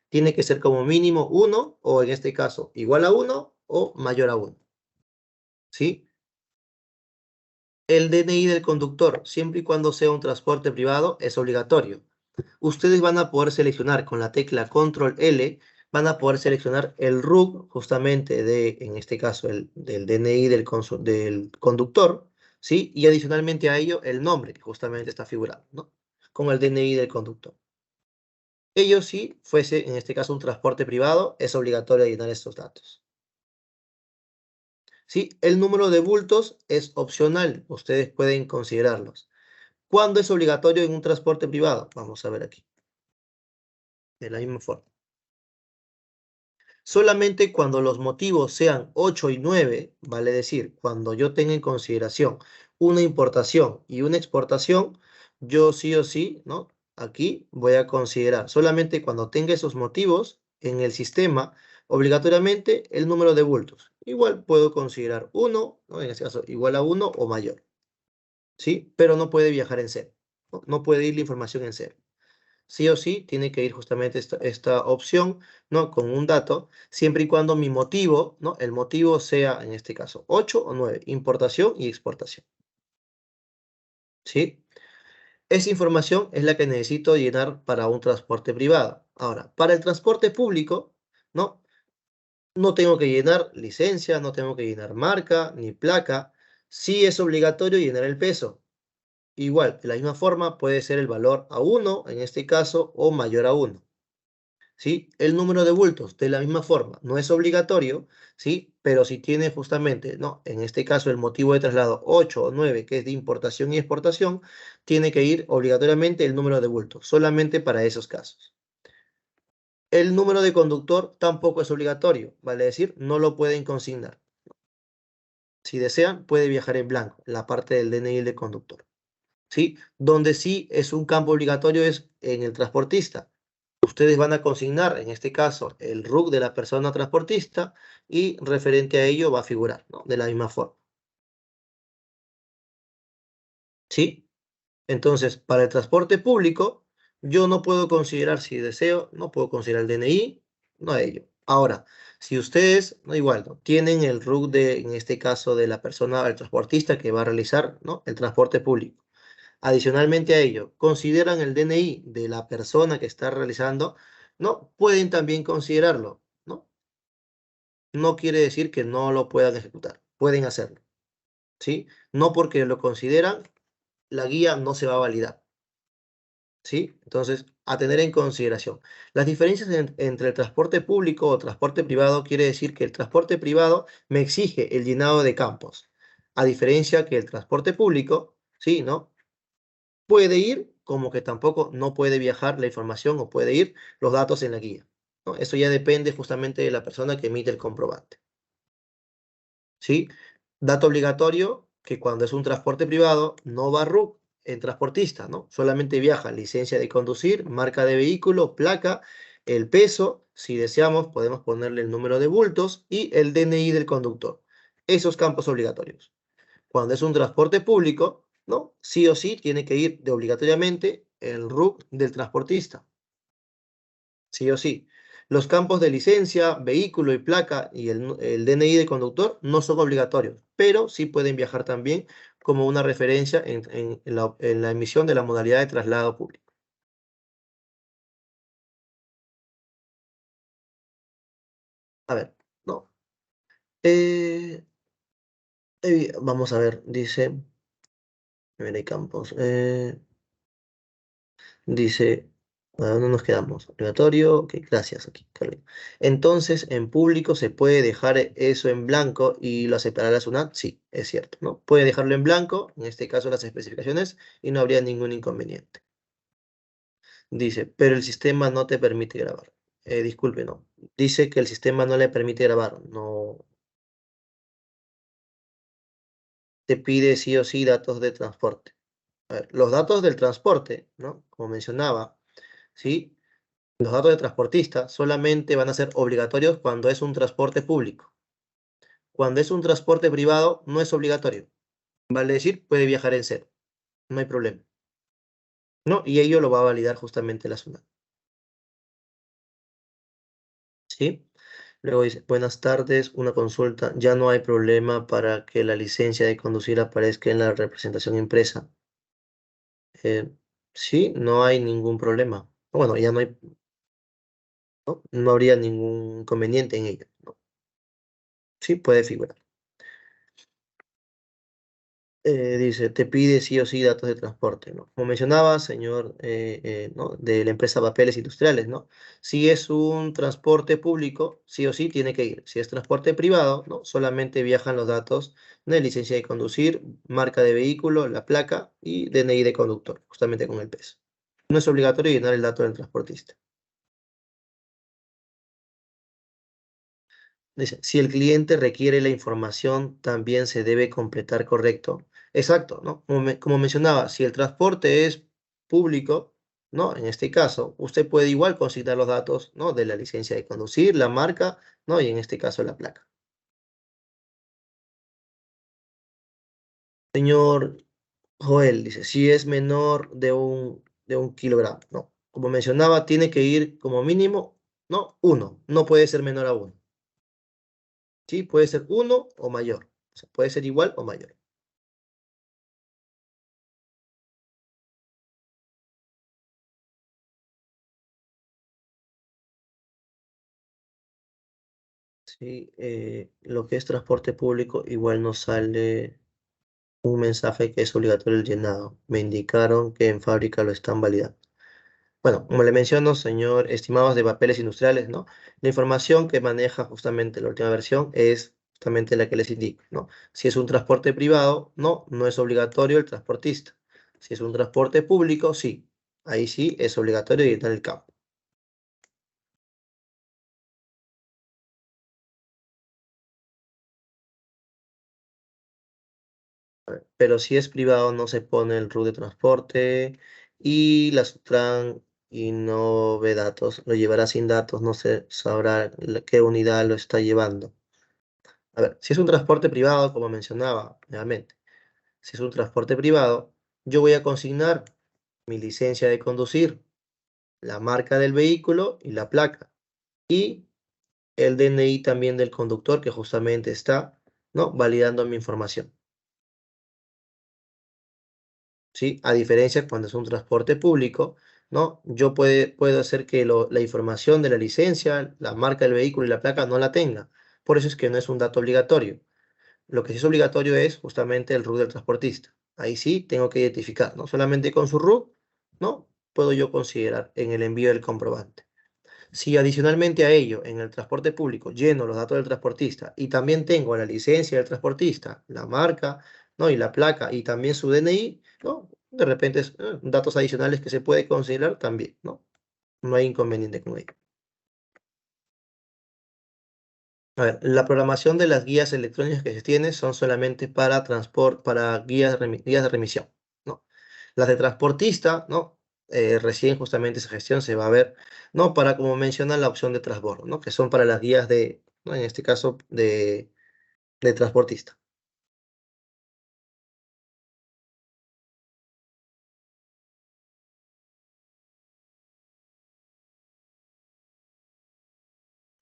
Tiene que ser como mínimo 1 o en este caso igual a 1 o mayor a 1. ¿Sí? El DNI del conductor, siempre y cuando sea un transporte privado, es obligatorio. Ustedes van a poder seleccionar con la tecla Control L, van a poder seleccionar el RUC justamente de, en este caso, del DNI del conductor, ¿sí? Y adicionalmente a ello, el nombre que justamente está figurado, ¿no? Con el DNI del conductor. Ello si fuese, en este caso, un transporte privado, es obligatorio llenar estos datos. ¿Sí? El número de bultos es opcional, ustedes pueden considerarlos. ¿Cuándo es obligatorio en un transporte privado? Vamos a ver aquí. De la misma forma. Solamente cuando los motivos sean 8 y 9, vale decir, cuando yo tenga en consideración una importación y una exportación, yo sí o sí, ¿no? Aquí voy a considerar solamente cuando tenga esos motivos en el sistema, obligatoriamente el número de bultos. Igual puedo considerar 1, ¿no? En este caso igual a 1 o mayor, ¿sí? Pero no puede viajar en cero, ¿no? No puede ir la información en cero. Sí o sí tiene que ir justamente esta opción, ¿no? Con un dato, siempre y cuando mi motivo, ¿no? El motivo sea, en este caso, 8 o 9, importación y exportación. ¿Sí? Esa información es la que necesito llenar para un transporte privado. Ahora, para el transporte público, ¿no? No tengo que llenar licencia, no tengo que llenar marca ni placa. Sí es obligatorio llenar el peso. Igual, de la misma forma, puede ser el valor a 1, en este caso, o mayor a 1. ¿Sí? El número de bultos, de la misma forma, no es obligatorio, ¿sí? Pero si tiene justamente, ¿no? En este caso, el motivo de traslado 8 o 9, que es de importación y exportación, tiene que ir obligatoriamente el número de bultos, solamente para esos casos. El número de conductor tampoco es obligatorio, vale decir, no lo pueden consignar. Si desean, puede viajar en blanco, la parte del DNI del conductor. ¿Sí? Donde sí es un campo obligatorio es en el transportista. Ustedes van a consignar, en este caso, el RUC de la persona transportista y referente a ello va a figurar, ¿no? De la misma forma. ¿Sí? Entonces, para el transporte público, yo no puedo considerar, si deseo, no puedo considerar el DNI, no ello. Ahora, si ustedes, no igual, ¿no? Tienen el RUC de, en este caso, de la persona, el transportista que va a realizar, ¿no? El transporte público. Adicionalmente a ello, consideran el DNI de la persona que está realizando, ¿no? Pueden también considerarlo, ¿no? No quiere decir que no lo puedan ejecutar, pueden hacerlo, ¿sí? No porque lo consideran, la guía no se va a validar, ¿sí? Entonces, a tener en consideración. Las diferencias entre el transporte público o transporte privado quiere decir que el transporte privado me exige el llenado de campos, a diferencia que el transporte público, ¿sí? ¿No? Puede ir, como que tampoco no puede viajar la información o puede ir los datos en la guía, ¿no? Eso ya depende justamente de la persona que emite el comprobante, ¿sí? Dato obligatorio, que cuando es un transporte privado no va RUC en transportista, ¿no? Solamente viaja licencia de conducir, marca de vehículo, placa, el peso, si deseamos podemos ponerle el número de bultos y el DNI del conductor. Esos campos obligatorios. Cuando es un transporte público, ¿no? Sí o sí tiene que ir de obligatoriamente el RUC del transportista. Sí o sí. Los campos de licencia, vehículo y placa y el DNI de conductor no son obligatorios, pero sí pueden viajar también como una referencia en la emisión de la modalidad de traslado público. A ver, no. Eh, vamos a ver, dice, a ver, hay campos. Dice, ¿a dónde nos quedamos? Obligatorio, ok, gracias aquí, Carolina. Entonces, en público se puede dejar eso en blanco y lo aceptará la SUNAT, sí, es cierto, ¿no? Puede dejarlo en blanco, en este caso las especificaciones, y no habría ningún inconveniente. Dice, pero el sistema no te permite grabar. Disculpe, no. Dice que el sistema no le permite grabar. No. Te pide sí o sí datos de transporte. A ver, los datos del transporte, ¿no? Como mencionaba, ¿sí? Los datos de transportista solamente van a ser obligatorios cuando es un transporte público. Cuando es un transporte privado, no es obligatorio. Vale decir, puede viajar en cero. No hay problema. ¿No? Y ello lo va a validar justamente la SUNAT. ¿Sí? Luego dice, buenas tardes, una consulta. Ya no hay problema para que la licencia de conducir aparezca en la representación impresa. Eh, sí, no hay ningún problema. Bueno, ya no hay, ¿no? No habría ningún inconveniente en ello, ¿no? Sí, puede figurar. Dice, te pide sí o sí datos de transporte, ¿no? Como mencionaba, señor, ¿no? De la empresa Papeles Industriales, ¿no? Si es un transporte público, sí o sí tiene que ir. Si es transporte privado, ¿no? Solamente viajan los datos de licencia de conducir, marca de vehículo, la placa y DNI de conductor, justamente con el peso. No es obligatorio llenar el dato del transportista. Dice, si el cliente requiere la información, también se debe completar correcto. Exacto, ¿no? Como mencionaba, si el transporte es público, ¿no? En este caso, usted puede igual consignar los datos, ¿no? De la licencia de conducir, la marca, ¿no? Y en este caso la placa. Señor Joel, dice, si es menor de un kilogramo, ¿no? Como mencionaba, tiene que ir como mínimo, ¿no? Uno, no puede ser menor a uno. ¿Sí? Puede ser uno o mayor. O sea, puede ser igual o mayor. Sí, lo que es transporte público, igual nos sale un mensaje que es obligatorio el llenado. Me indicaron que en fábrica lo están validando. Bueno, como le menciono, señor, estimados de papeles industriales, ¿no? La información que maneja justamente la última versión es justamente la que les indico, ¿no? Si es un transporte privado, no, no es obligatorio el transportista. Si es un transporte público, sí. Ahí sí es obligatorio llenar el campo. Pero si es privado no se pone el RUT de transporte y la Sutran y no ve datos, lo llevará sin datos, no se sabrá qué unidad lo está llevando. A ver, si es un transporte privado, como mencionaba nuevamente, si es un transporte privado, yo voy a consignar mi licencia de conducir, la marca del vehículo y la placa, y el DNI también del conductor que justamente está, ¿no? Validando mi información. ¿Sí? A diferencia cuando es un transporte público, ¿no? Yo puedo hacer que la información de la licencia, la marca del vehículo y la placa no la tenga. Por eso es que no es un dato obligatorio. Lo que sí es obligatorio es justamente el RUT del transportista. Ahí sí tengo que identificar, ¿no? Solamente con su RUT, ¿no? Puedo yo considerar en el envío del comprobante. Si adicionalmente a ello, en el transporte público, lleno los datos del transportista y también tengo la licencia del transportista, la marca, ¿no? Y la placa y también su DNI, ¿no? De repente, datos adicionales que se puede considerar también, ¿no? No hay inconveniente con ello. A ver, la programación de las guías electrónicas que se tiene son solamente para transporte, para guías de remisión, ¿no? Las de transportista, ¿no? Recién justamente esa gestión se va a ver, ¿no? Para, como menciona, la opción de transbordo, ¿no? Que son para las guías de, ¿no? En este caso, de transportista.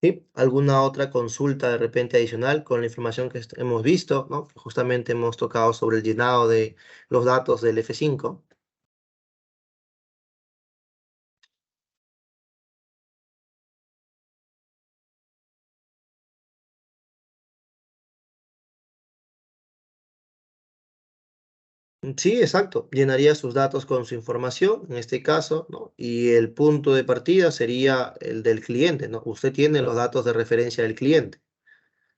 ¿Sí? ¿Alguna otra consulta de repente adicional con la información que hemos visto, ¿no? Justamente hemos tocado sobre el llenado de los datos del F5. Sí, exacto. Llenaría sus datos con su información, en este caso, ¿no? Y el punto de partida sería el del cliente, ¿no? Usted tiene los datos de referencia del cliente,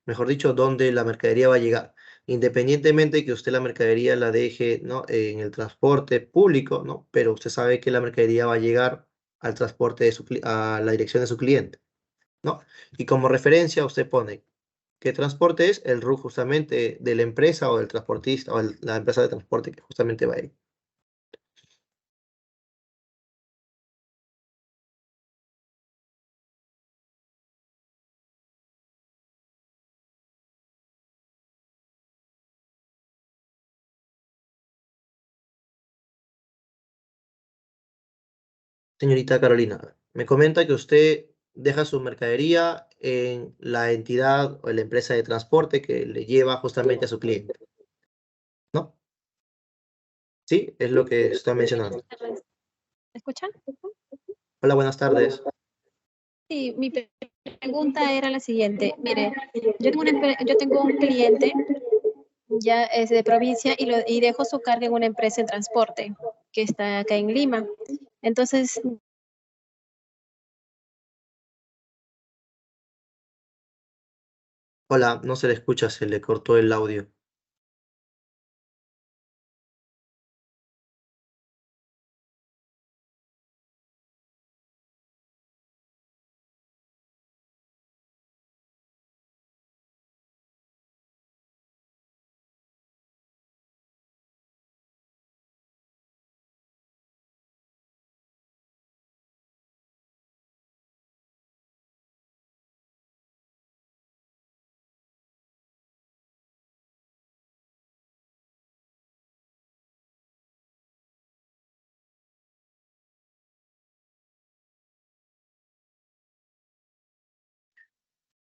mejor dicho, dónde la mercadería va a llegar. Independientemente que usted la mercadería la deje, ¿no? En el transporte público, ¿no? Pero usted sabe que la mercadería va a llegar al transporte a la dirección de su cliente, ¿no? Y como referencia usted pone qué transporte es el RUT justamente de la empresa o del transportista o la empresa de transporte que justamente va ahí. Señorita Carolina, me comenta que usted deja su mercadería en la entidad o en la empresa de transporte que le lleva justamente a su cliente, ¿no? Sí, es lo que está mencionando. ¿Me escuchan? Hola, buenas tardes. Sí, pregunta era la siguiente. Mire, yo tengo un cliente, ya es de provincia, y dejo su carga en una empresa de transporte que está acá en Lima. Entonces, Hola, no se le escucha, se le cortó el audio.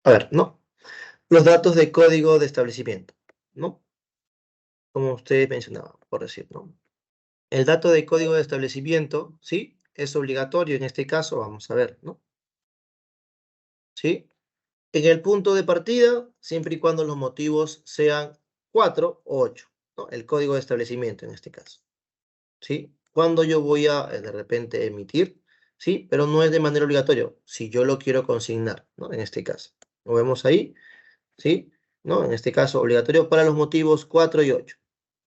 A ver, ¿no? Los datos de código de establecimiento, ¿no? Como usted mencionaba, por decir, ¿no? El dato de código de establecimiento, ¿sí? Es obligatorio en este caso, vamos a ver, ¿no? ¿Sí? En el punto de partida, siempre y cuando los motivos sean 4 o 8, ¿no? El código de establecimiento en este caso, ¿sí? Cuando yo voy a de repente emitir, ¿sí? Pero no es de manera obligatoria, si yo lo quiero consignar, ¿no? En este caso. Lo vemos ahí, ¿sí? ¿No? En este caso, obligatorio para los motivos 4 y 8.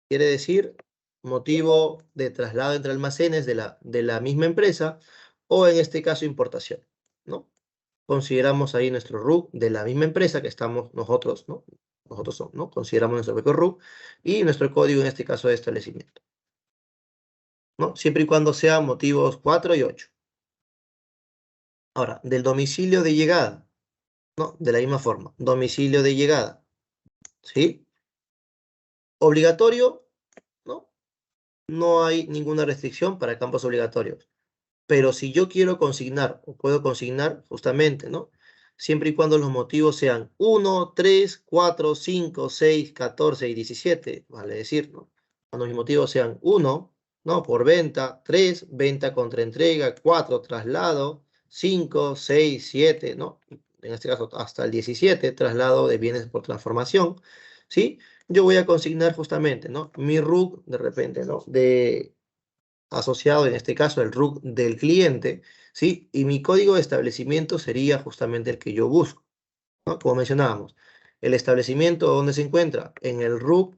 Quiere decir motivo de traslado entre almacenes de la misma empresa o en este caso importación, ¿no? Consideramos ahí nuestro RUC de la misma empresa que estamos nosotros, ¿no? Nosotros somos, ¿no? Consideramos nuestro propio RUC y nuestro código en este caso de establecimiento, ¿no? Siempre y cuando sean motivos 4 y 8. Ahora, del domicilio de llegada, ¿no? De la misma forma, domicilio de llegada, ¿sí? Obligatorio, ¿no? No hay ninguna restricción para campos obligatorios. Pero si yo quiero consignar, o puedo consignar justamente, ¿no? Siempre y cuando los motivos sean 1, 3, 4, 5, 6, 14 y 17, vale decir, ¿no? Cuando mis motivos sean 1, ¿no? Por venta, 3, venta contra entrega, 4, traslado, 5, 6, 7, ¿no? En este caso hasta el 17, traslado de bienes por transformación, ¿sí? Yo voy a consignar justamente, ¿no? Mi RUC de repente, ¿no? Asociado en este caso el RUC del cliente, ¿sí? Y mi código de establecimiento sería justamente el que yo busco, ¿no? Como mencionábamos, el establecimiento ¿dónde se encuentra? En el RUC,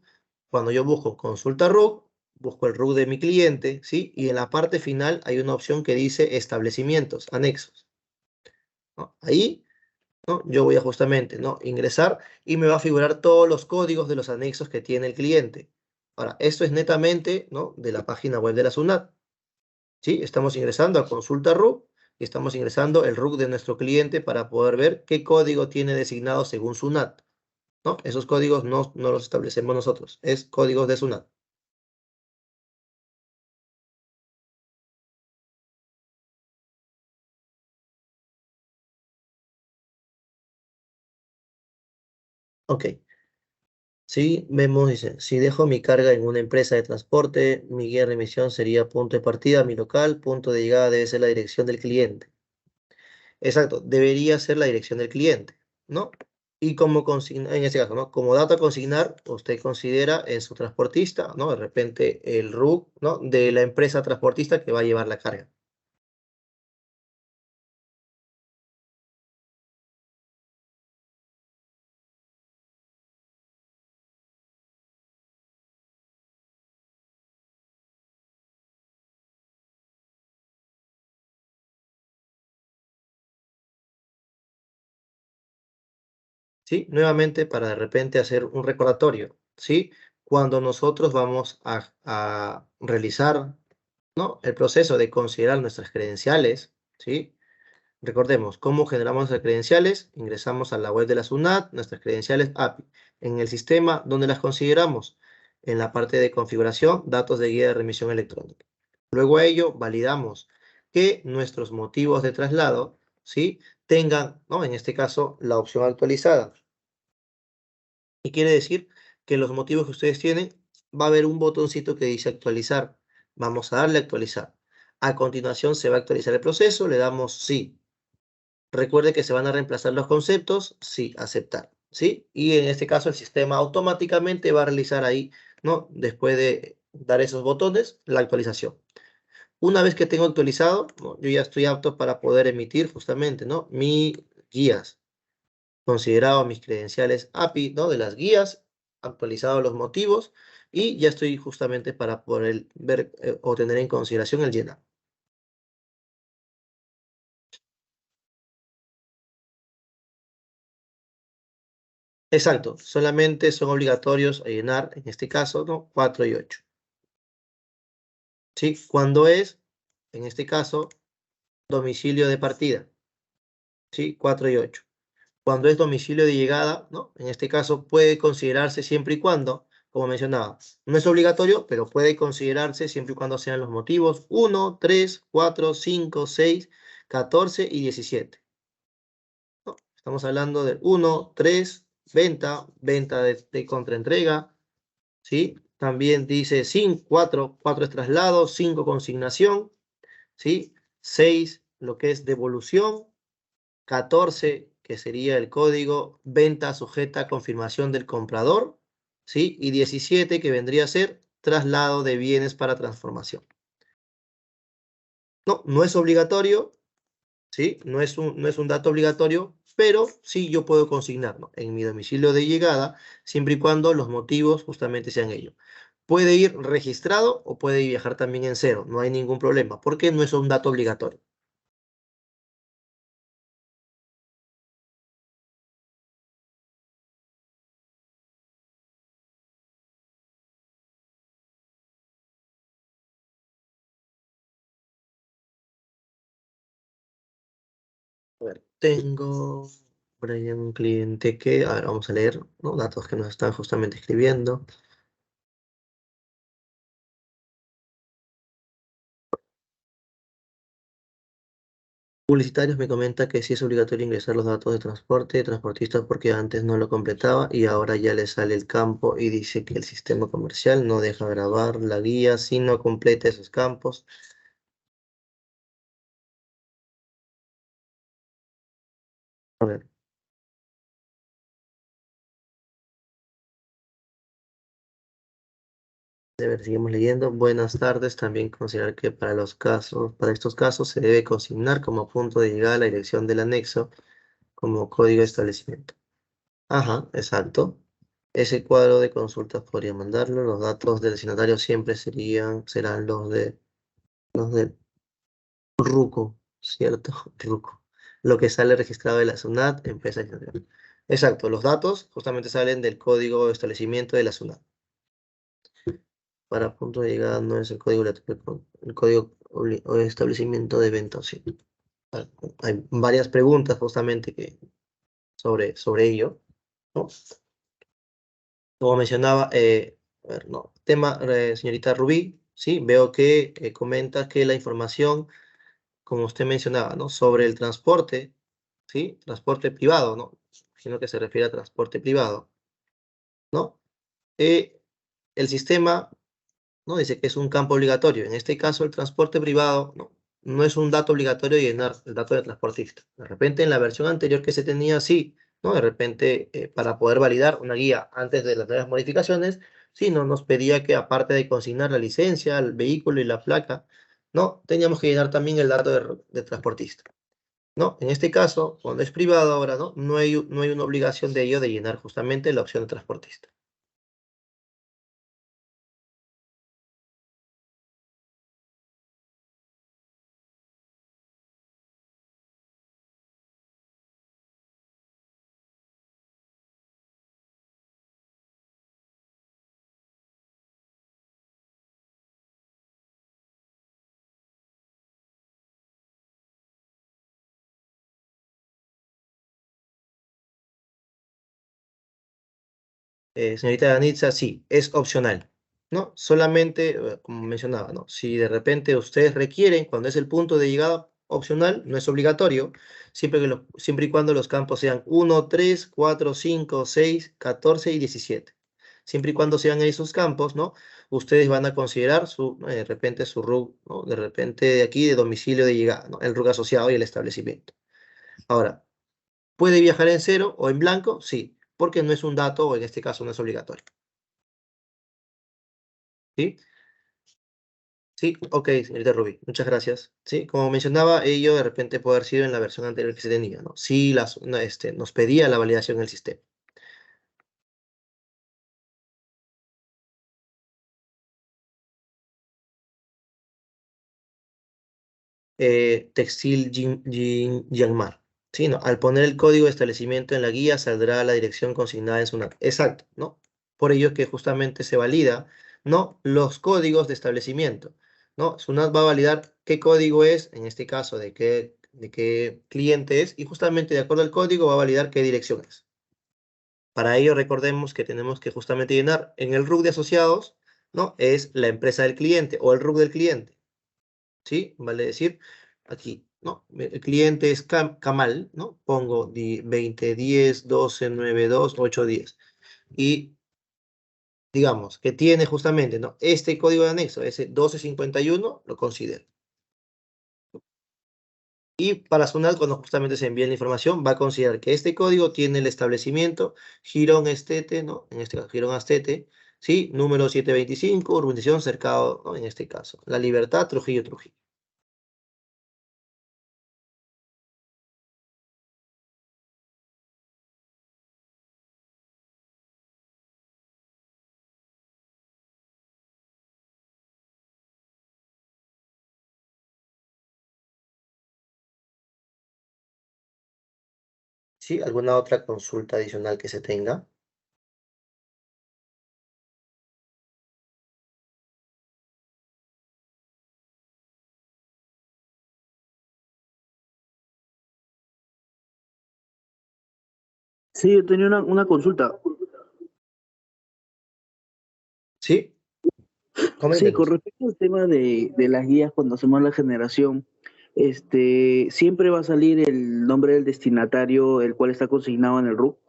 cuando yo busco consulta RUC, busco el RUC de mi cliente, ¿sí? Y en la parte final hay una opción que dice establecimientos, anexos, ¿no? Ahí, ¿no? Yo voy a justamente, ¿no? Ingresar y me va a figurar todos los códigos de los anexos que tiene el cliente. Ahora, esto es netamente, ¿no? De la página web de la SUNAT. ¿Sí? Estamos ingresando a consulta RUC y estamos ingresando el RUC de nuestro cliente para poder ver qué código tiene designado según SUNAT, ¿no? Esos códigos no los establecemos nosotros, es códigos de SUNAT. Ok, sí, vemos, dice, si dejo mi carga en una empresa de transporte, mi guía de remisión sería punto de partida, mi local, punto de llegada debe ser la dirección del cliente. Exacto, debería ser la dirección del cliente, ¿no? Y como consigna, en este caso, ¿no? Como dato a consignar, usted considera en su transportista, ¿no? De repente el RUC, ¿no? De la empresa transportista que va a llevar la carga. ¿sí? Nuevamente para de repente hacer un recordatorio, ¿sí? Cuando nosotros vamos a realizar, ¿no?, el proceso de considerar nuestras credenciales, ¿sí? Recordemos, ¿cómo generamos nuestras credenciales? Ingresamos a la web de la SUNAT, nuestras credenciales API. En el sistema, ¿dónde las consideramos? En la parte de configuración, datos de guía de remisión electrónica. Luego a ello, validamos que nuestros motivos de traslado, ¿sí?, tengan, ¿no?, en este caso, la opción actualizada. Y quiere decir que los motivos que ustedes tienen, va a haber un botoncito que dice actualizar. Vamos a darle a actualizar. A continuación se va a actualizar el proceso, le damos sí. Recuerde que se van a reemplazar los conceptos, sí, aceptar, ¿sí? Y en este caso el sistema automáticamente va a realizar ahí, ¿no?, después de dar esos botones, la actualización. Una vez que tengo actualizado, ¿no?, yo ya estoy apto para poder emitir justamente, ¿no?, mis guías, considerado mis credenciales API, ¿no?, de las guías, actualizado los motivos y ya estoy justamente para poder ver o tener en consideración el llenar. Exacto, solamente son obligatorios a llenar, en este caso, ¿no?, 4 y 8. ¿Sí? Cuando es, en este caso, domicilio de partida, ¿sí? 4 y 8. Cuando es domicilio de llegada, ¿no?, en este caso puede considerarse siempre y cuando, como mencionaba, no es obligatorio, pero puede considerarse siempre y cuando sean los motivos 1, 3, 4, 5, 6, 14 y 17. ¿No? Estamos hablando del 1, 3, venta de contraentrega, ¿sí? También dice 5, 4 es traslado, 5 consignación, ¿sí? 6 lo que es devolución, 14 que sería el código venta sujeta a confirmación del comprador, ¿sí? Y 17 que vendría a ser traslado de bienes para transformación. No, no es obligatorio, ¿sí? No es un dato obligatorio, pero sí yo puedo consignarlo en mi domicilio de llegada, siempre y cuando los motivos justamente sean ellos. Puede ir registrado o puede viajar también en cero, no hay ningún problema, porque no es un dato obligatorio. A ver, tengo por ahí un cliente que, a ver, vamos a leer, ¿no?, datos que nos están justamente escribiendo. Publicitarios me comenta que sí es obligatorio ingresar los datos de transporte, transportistas, porque antes no lo completaba y ahora ya le sale el campo y dice que el sistema comercial no deja grabar la guía si no completa esos campos. A ver, a ver, seguimos leyendo. Buenas tardes. También considerar que para estos casos se debe consignar como punto de llegada la dirección del anexo como código de establecimiento. Ajá, exacto. Ese cuadro de consultas podría mandarlo. Los datos del destinatario siempre serán los de RUCO, ¿cierto? RUCO. Lo que sale registrado de la SUNAT, empresa internacional. Exacto, los datos justamente salen del código de establecimiento de la SUNAT. Para punto de llegada no es el código el código o establecimiento de venta, sí. Hay varias preguntas justamente sobre ello, ¿no? Como mencionaba, a ver, no, tema, señorita Rubí, sí, veo que comenta que la información, como usted mencionaba, ¿no?, sobre el transporte, ¿sí? Transporte privado, ¿no? Sino que se refiere a transporte privado, ¿no? El sistema, ¿no?, dice que es un campo obligatorio. En este caso, el transporte privado, no es un dato obligatorio llenar el dato de transportista. De repente, en la versión anterior que se tenía, sí, ¿no? De repente, para poder validar una guía antes de las nuevas modificaciones, sí, no nos pedía que aparte de consignar la licencia, el vehículo y la placa, ¿no?, teníamos que llenar también el dato de transportista, ¿no? En este caso, cuando es privado ahora, no hay una obligación de ello de llenar justamente la opción de transportista. señorita Danitza, sí, es opcional, ¿no? Solamente, como mencionaba, ¿no? Si de repente ustedes requieren, cuando es el punto de llegada opcional, no es obligatorio, siempre y cuando los campos sean 1, 3, 4, 5, 6, 14 y 17. Siempre y cuando sean esos campos, ¿no? Ustedes van a considerar de repente su RUC, ¿no? De repente de aquí, de domicilio de llegada, ¿no? El RUC asociado y el establecimiento. Ahora, ¿puede viajar en cero o en blanco? Sí, porque no es un dato o en este caso no es obligatorio. ¿Sí? Sí, ok, señorita Rubí, muchas gracias. Sí, como mencionaba, ello de repente puede haber sido en la versión anterior que se tenía, ¿no? Sí, no, nos pedía la validación en el sistema. Textil Yanmar. Sí, ¿no? Al poner el código de establecimiento en la guía saldrá la dirección consignada en SUNAT. Exacto, ¿no? Por ello que justamente se valida, ¿no? Los códigos de establecimiento, ¿no? SUNAT va a validar qué código es, en este caso, de qué cliente es, y justamente de acuerdo al código va a validar qué dirección es. Para ello recordemos que tenemos que justamente llenar en el RUC de asociados, ¿no? Es la empresa del cliente o el RUC del cliente. ¿Sí? Vale decir, aquí, ¿no? El cliente es Kamal, ¿no? Pongo 20, 10, 12, 9, 2, 8, 10. Y digamos que tiene justamente, ¿no? Este código de anexo, ese 1251, lo considero. Y para Sunat, cuando justamente se envía la información, va a considerar que este código tiene el establecimiento Girón Estete, ¿no? En este caso, Girón Astete, ¿sí? Número 725, urbanización cercado, ¿no? En este caso, La Libertad, Trujillo, Trujillo. ¿Sí? ¿Alguna otra consulta adicional que se tenga? Sí, yo tenía una consulta. ¿Sí? Sí, con Coméntenos. respecto al tema de las guías cuando hacemos la generación, siempre va a salir el nombre del destinatario, el cual está consignado en el RUC.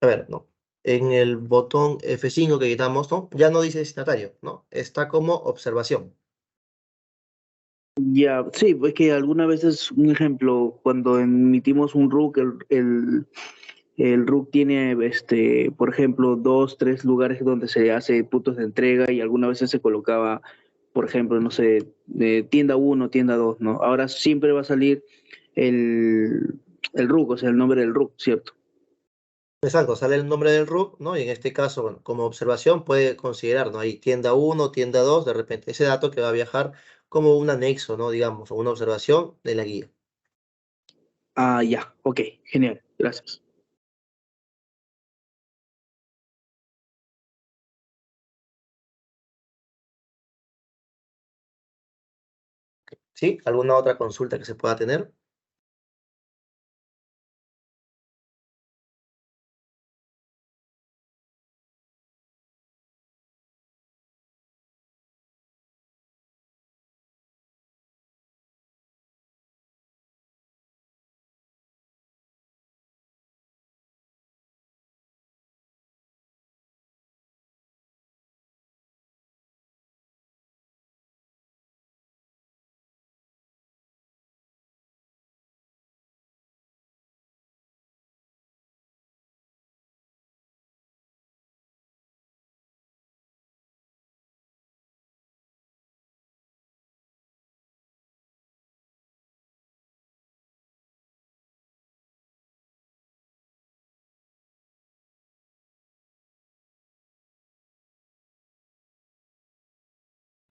A ver, no. En el botón F5 que quitamos, ¿no? Ya no dice destinatario, ¿no? Está como observación. Ya, sí, pues que algunas veces, un ejemplo, cuando emitimos un RUC, el RUC tiene, por ejemplo, 2, 3 lugares donde se hace puntos de entrega y algunas veces se colocaba, por ejemplo, no sé, de tienda 1, tienda 2, ¿no? Ahora siempre va a salir el RUC, o sea, el nombre del RUC, ¿cierto? Exacto, sale el nombre del RUC, ¿no? Y en este caso, bueno, como observación puede considerar, ¿no? Ahí tienda 1, tienda 2, de repente ese dato que va a viajar como un anexo, ¿no? Digamos, o una observación de la guía. Ah, ya, ok, genial, gracias. ¿Sí? ¿Alguna otra consulta que se pueda tener?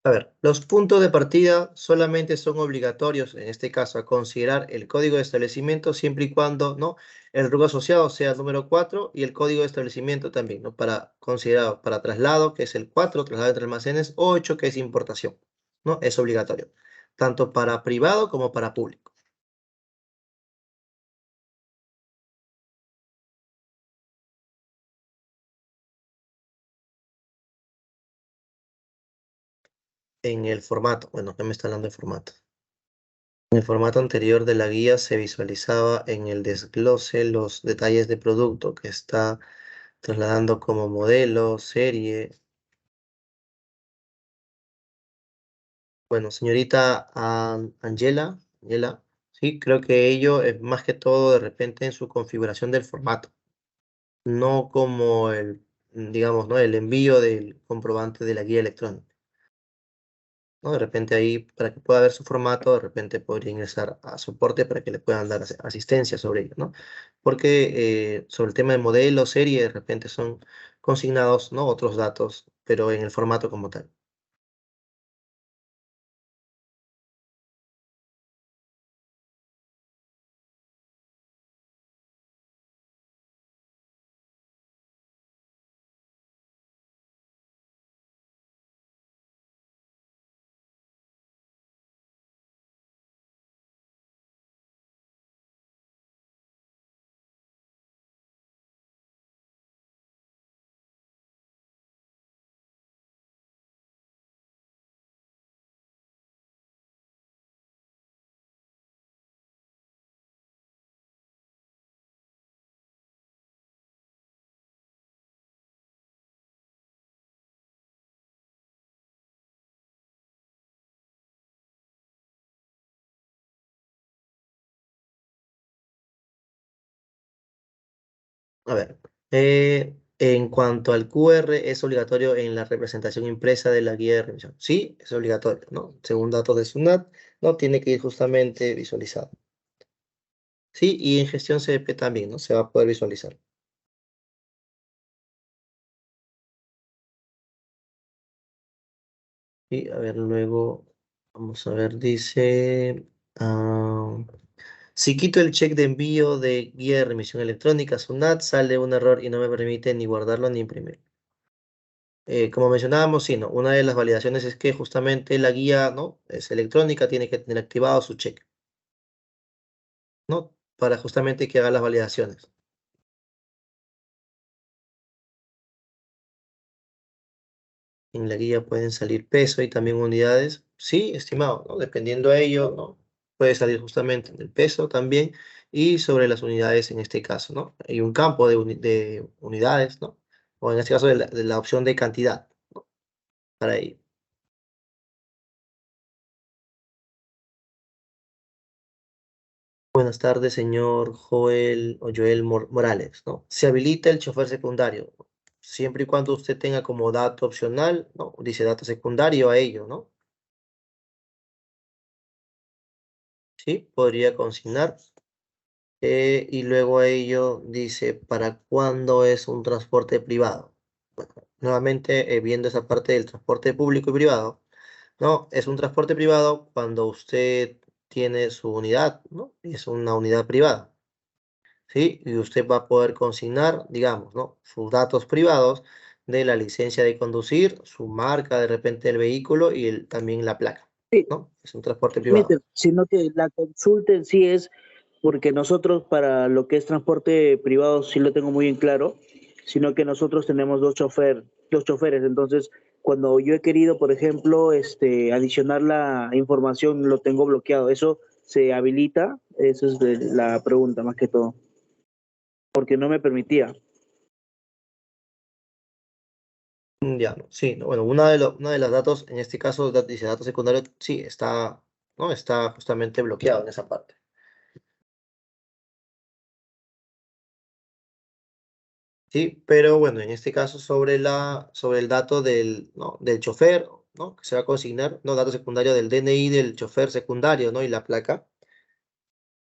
A ver, los puntos de partida solamente son obligatorios, en este caso, a considerar el código de establecimiento siempre y cuando, ¿no? El RUC asociado sea el número 4 y el código de establecimiento también, ¿no? Para considerado para traslado, que es el 4, traslado entre almacenes, 8, que es importación, ¿no? Es obligatorio, tanto para privado como para público. en el formato. Bueno, ya me está hablando de formato. En el formato anterior de la guía se visualizaba en el desglose los detalles de producto que está trasladando como modelo, serie. Bueno, señorita Angela, sí, creo que ello es más que todo de repente en su configuración del formato, no como digamos, ¿no? El envío del comprobante de la guía electrónica, ¿no? De repente ahí, para que pueda ver su formato, de repente podría ingresar a soporte para que le puedan dar asistencia sobre ello, ¿no? Porque sobre el tema de modelo, serie, de repente son consignados, ¿no? Otros datos, pero en el formato como tal. A ver, en cuanto al QR, es obligatorio en la representación impresa de la guía de revisión. Sí, es obligatorio, ¿no? Según datos de SUNAT, ¿no? Tiene que ir justamente visualizado. Sí, y en gestión CDP también, ¿no? Se va a poder visualizar. Y a ver, luego, vamos a ver, dice, si quito el check de envío de guía de remisión electrónica SUNAT, sale un error y no me permite ni guardarlo ni imprimir. Como mencionábamos, sí, ¿no? Una de las validaciones es que justamente la guía, ¿no? Es electrónica, tiene que tener activado su check, ¿no? Para justamente que haga las validaciones. En la guía pueden salir peso y también unidades. Sí, estimado, ¿no? Dependiendo de ello, ¿no? Puede salir justamente en el peso también y sobre las unidades en este caso, ¿no? Hay un campo de unidades, ¿no? O en este caso de la opción de cantidad, ¿no? Para ello. Buenas tardes, señor Joel o Joel Morales, ¿no? Se habilita el chofer secundario, ¿no? Siempre y cuando usted tenga como dato opcional, ¿no? Dice dato secundario a ello, ¿no? Sí, podría consignar. Y luego a ello dice, ¿para cuándo es un transporte privado? Bueno, nuevamente, viendo esa parte del transporte público y privado, ¿no? Es un transporte privado cuando usted tiene su unidad, ¿no? Es una unidad privada. ¿Sí? Y usted va a poder consignar, digamos, ¿no? Sus datos privados de la licencia de conducir, su marca de repente del vehículo y también la placa, Sí, ¿no? Es un transporte privado. sino que la consulta en sí es porque nosotros para lo que es transporte privado sí lo tengo muy en claro, sino que nosotros tenemos dos choferes, entonces cuando yo he querido, por ejemplo, adicionar la información, lo tengo bloqueado. ¿Eso se habilita? Esa es la pregunta más que todo, porque no me permitía. Ya, ¿no? Sí, ¿no? Bueno, una de los datos, en este caso, dice datos secundarios, sí, está, ¿no? Está justamente bloqueado en esa parte. Sí, pero bueno, en este caso sobre el dato ¿no? Del chofer, ¿no? Que se va a consignar, ¿no? Dato secundario del DNI del chofer secundario, ¿no? Y la placa.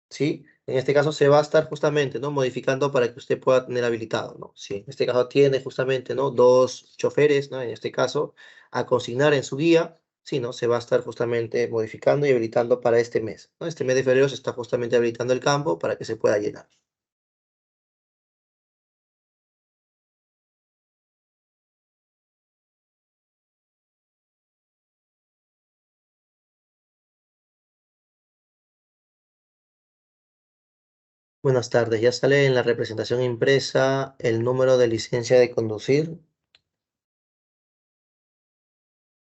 ¿Sí? En este caso se va a estar justamente, ¿no? Modificando para que usted pueda tener habilitado, ¿no? Si en este caso tiene justamente, ¿no? Dos choferes, ¿no? En este caso, a consignar en su guía, sí, ¿no? Se va a estar justamente modificando y habilitando para este mes, ¿no? Este mes de febrero se está justamente habilitando el campo para que se pueda llenar. Buenas tardes, ya sale en la representación impresa el número de licencia de conducir.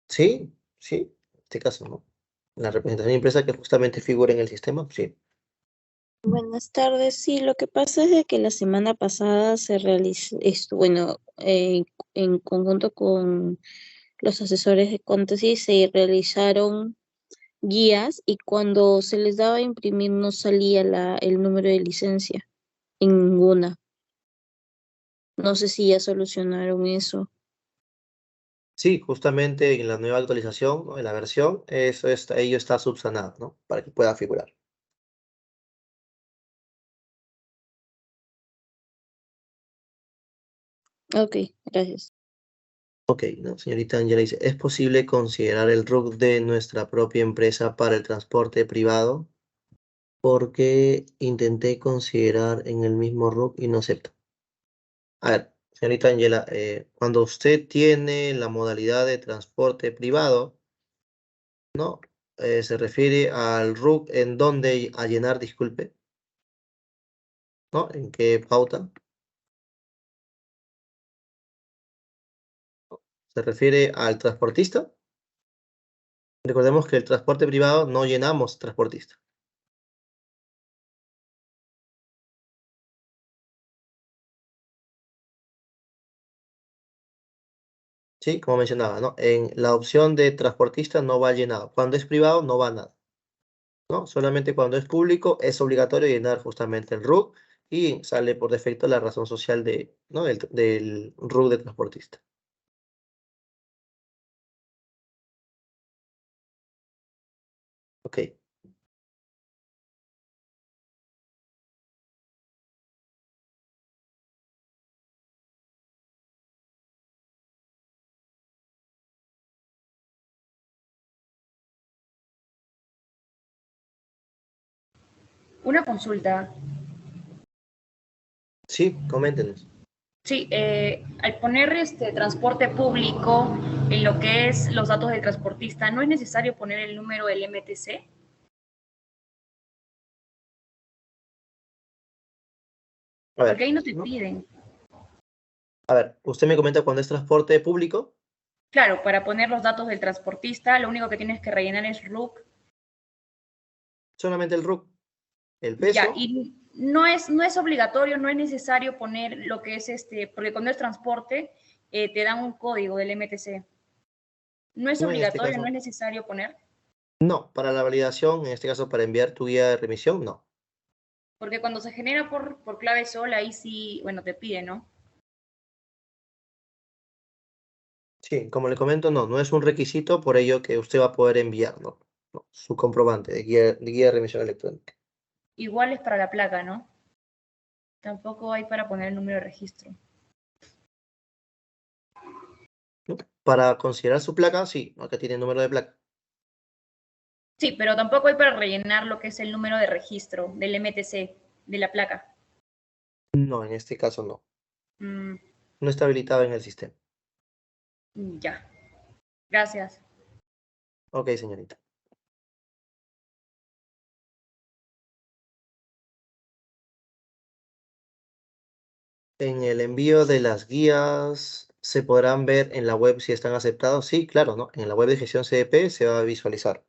¿Sí? Sí, en este caso, ¿no? La representación impresa que justamente figura en el sistema, sí. Buenas tardes. Sí, lo que pasa es de que la semana pasada se realizó, bueno, en conjunto con los asesores de Contesi se realizaron guías y cuando se les daba a imprimir no salía el número de licencia en ninguna. No sé si ya solucionaron eso. Sí, justamente en la nueva actualización, ¿no? En la versión, ello está subsanado, ¿no? Para que pueda figurar. Ok, gracias. Ok, ¿no? Señorita Angela dice, ¿es posible considerar el RUC de nuestra propia empresa para el transporte privado? Porque intenté considerar en el mismo RUC y no acepta. A ver, señorita Angela, cuando usted tiene la modalidad de transporte privado, ¿no? Se refiere al RUC en donde a llenar, disculpe, ¿no? ¿En qué pauta? ¿Se refiere al transportista? Recordemos que el transporte privado no llenamos transportista. Sí, como mencionaba, ¿no? En la opción de transportista no va llenado. Cuando es privado no va nada, ¿no? Solamente cuando es público es obligatorio llenar justamente el RUC y sale por defecto la razón social ¿no? del RUC de transportista. Ok. Una consulta. Sí, coméntenos. Sí, al poner este transporte público en lo que es los datos del transportista, ¿no es necesario poner el número del MTC? A ver, Porque ahí no te ¿no? piden. A ver, usted me comenta cuando es transporte público. Claro, para poner los datos del transportista, lo único que tienes que rellenar es RUC. Solamente el RUC. El Ya, peso. y no es obligatorio, no es necesario poner lo que es porque cuando es transporte, te dan un código del MTC. No es No, en este obligatorio, no caso. es necesario poner, No, para la validación, en este caso para enviar tu guía de remisión, no. porque cuando se genera por clave sola, ahí sí, bueno, te pide, ¿no? Sí, como le comento, no, no es un requisito, por ello que usted va a poder enviar, ¿no? No, su comprobante de guía de remisión electrónica. Igual es para la placa, ¿no? Tampoco hay para poner el número de registro. ¿No? Para considerar su placa, sí, acá tiene el número de placa. Sí, pero tampoco hay para rellenar lo que es el número de registro del MTC, de la placa. No, en este caso no. Mm, No está habilitado en el sistema. ya, gracias. Ok, señorita. En el envío de las guías, ¿se podrán ver en la web si están aceptados? Sí, claro, ¿no? En la web de gestión CDP se va a visualizar.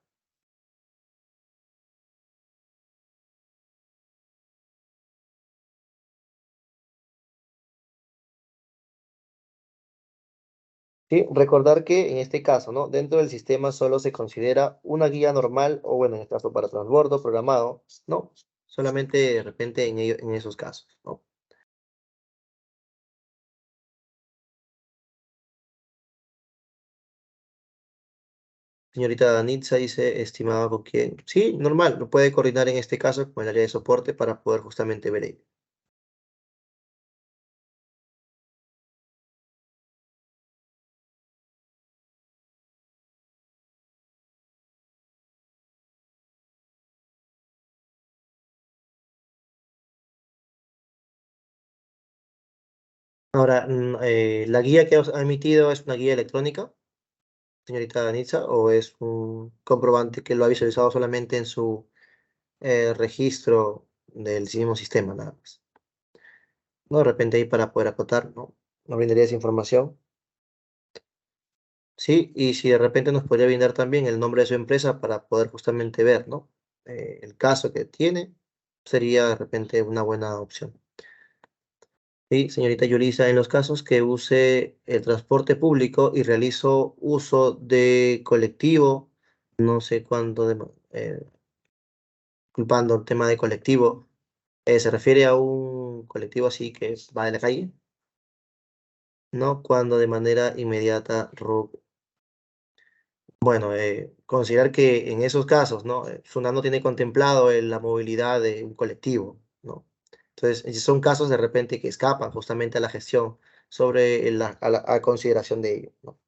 Sí, recordar que en este caso, ¿no? Dentro del sistema solo se considera una guía normal, o bueno, en este caso para transbordo programado, ¿no? Solamente de repente en esos casos, ¿no? Señorita Danitza dice, estimado con quién. Sí, normal, lo puede coordinar en este caso con el área de soporte para poder justamente ver ello. Ahora, ¿la guía que ha emitido es una guía electrónica, señorita Danitza, o es un comprobante que lo ha visualizado solamente en su registro del mismo sistema, nada más? No, de repente ahí para poder acotar, ¿no? No brindaría esa información. ¿sí? Y si de repente nos podría brindar también el nombre de su empresa para poder justamente ver, ¿no? El caso que tiene sería de repente una buena opción. Sí, señorita Yulisa, en los casos que use el transporte público y realizo uso de colectivo, no sé cuándo, culpando el tema de colectivo, ¿se refiere a un colectivo así que va de la calle? No, cuando de manera inmediata, bueno, considerar que en esos casos, ¿no? SUNAT no tiene contemplado la movilidad de un colectivo, ¿no? Entonces, son casos de repente que escapan justamente a la gestión sobre a consideración de ello, ¿no?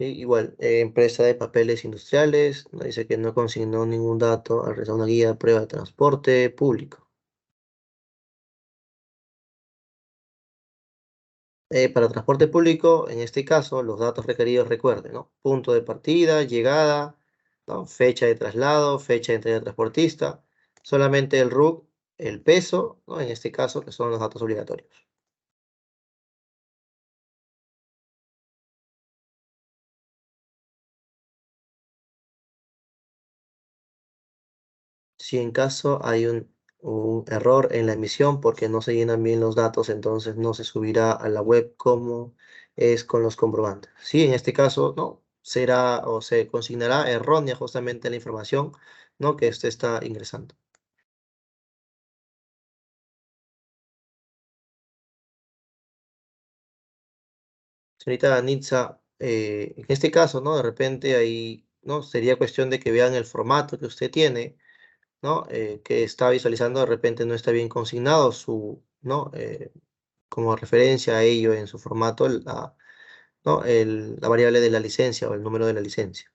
Sí, igual, empresa de papeles industriales, nos dice que no consignó ningún dato al realizar una guía de prueba de transporte público. Para transporte público, en este caso, los datos requeridos, recuerden, ¿no? Punto de partida, llegada, ¿no? Fecha de traslado, fecha de entrega del transportista, solamente el RUC, el peso, ¿no? En este caso, que son los datos obligatorios. Si en caso hay un error en la emisión porque no se llenan bien los datos, entonces no se subirá a la web como es con los comprobantes. Sí, en este caso, ¿no? Será o se consignará errónea justamente la información, ¿no? Que usted está ingresando. Señorita Nitza, en este caso, ¿no? De repente ahí, ¿no? Sería cuestión de que vean el formato que usted tiene, ¿no? Que está visualizando, de repente no está bien consignado ¿no? Como referencia a ello en su formato, ¿no? La variable de la licencia o el número de la licencia.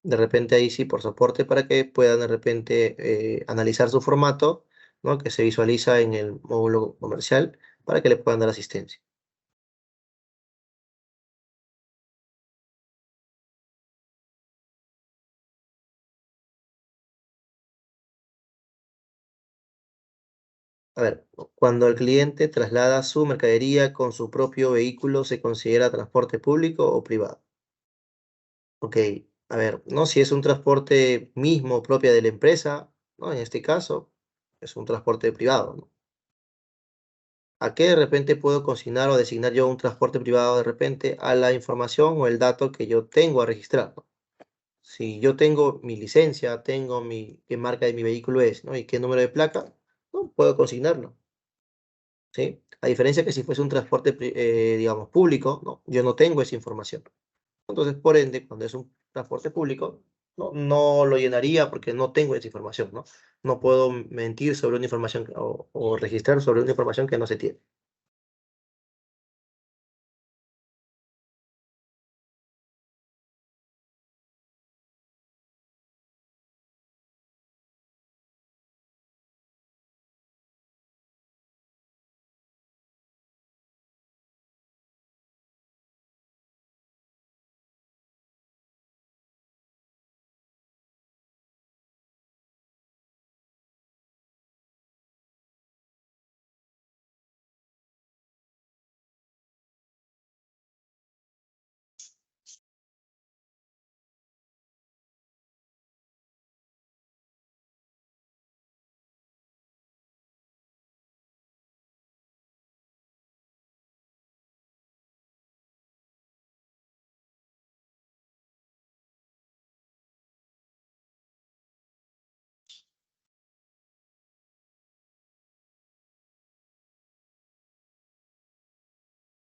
De repente ahí sí, por soporte, para que puedan de repente analizar su formato, ¿no? Que se visualiza en el módulo comercial para que le puedan dar asistencia. A ver, cuando el cliente traslada su mercadería con su propio vehículo, ¿se considera transporte público o privado? Ok, a ver, ¿no? Si es un transporte mismo propia de la empresa, ¿no? En este caso, es un transporte privado, ¿no? ¿A qué de repente puedo consignar o designar yo un transporte privado de repente? A la información o el dato que yo tengo a registrar, ¿no? Si yo tengo mi licencia, tengo qué marca de mi vehículo es, ¿no? Y qué número de placa, ¿no? Puedo consignarlo. ¿Sí? A diferencia que si fuese un transporte, digamos, público, ¿no? Yo no tengo esa información. Entonces, por ende, cuando es un transporte público, no lo llenaría porque no tengo esa información, ¿no? No puedo mentir sobre una información o registrar sobre una información que no se tiene.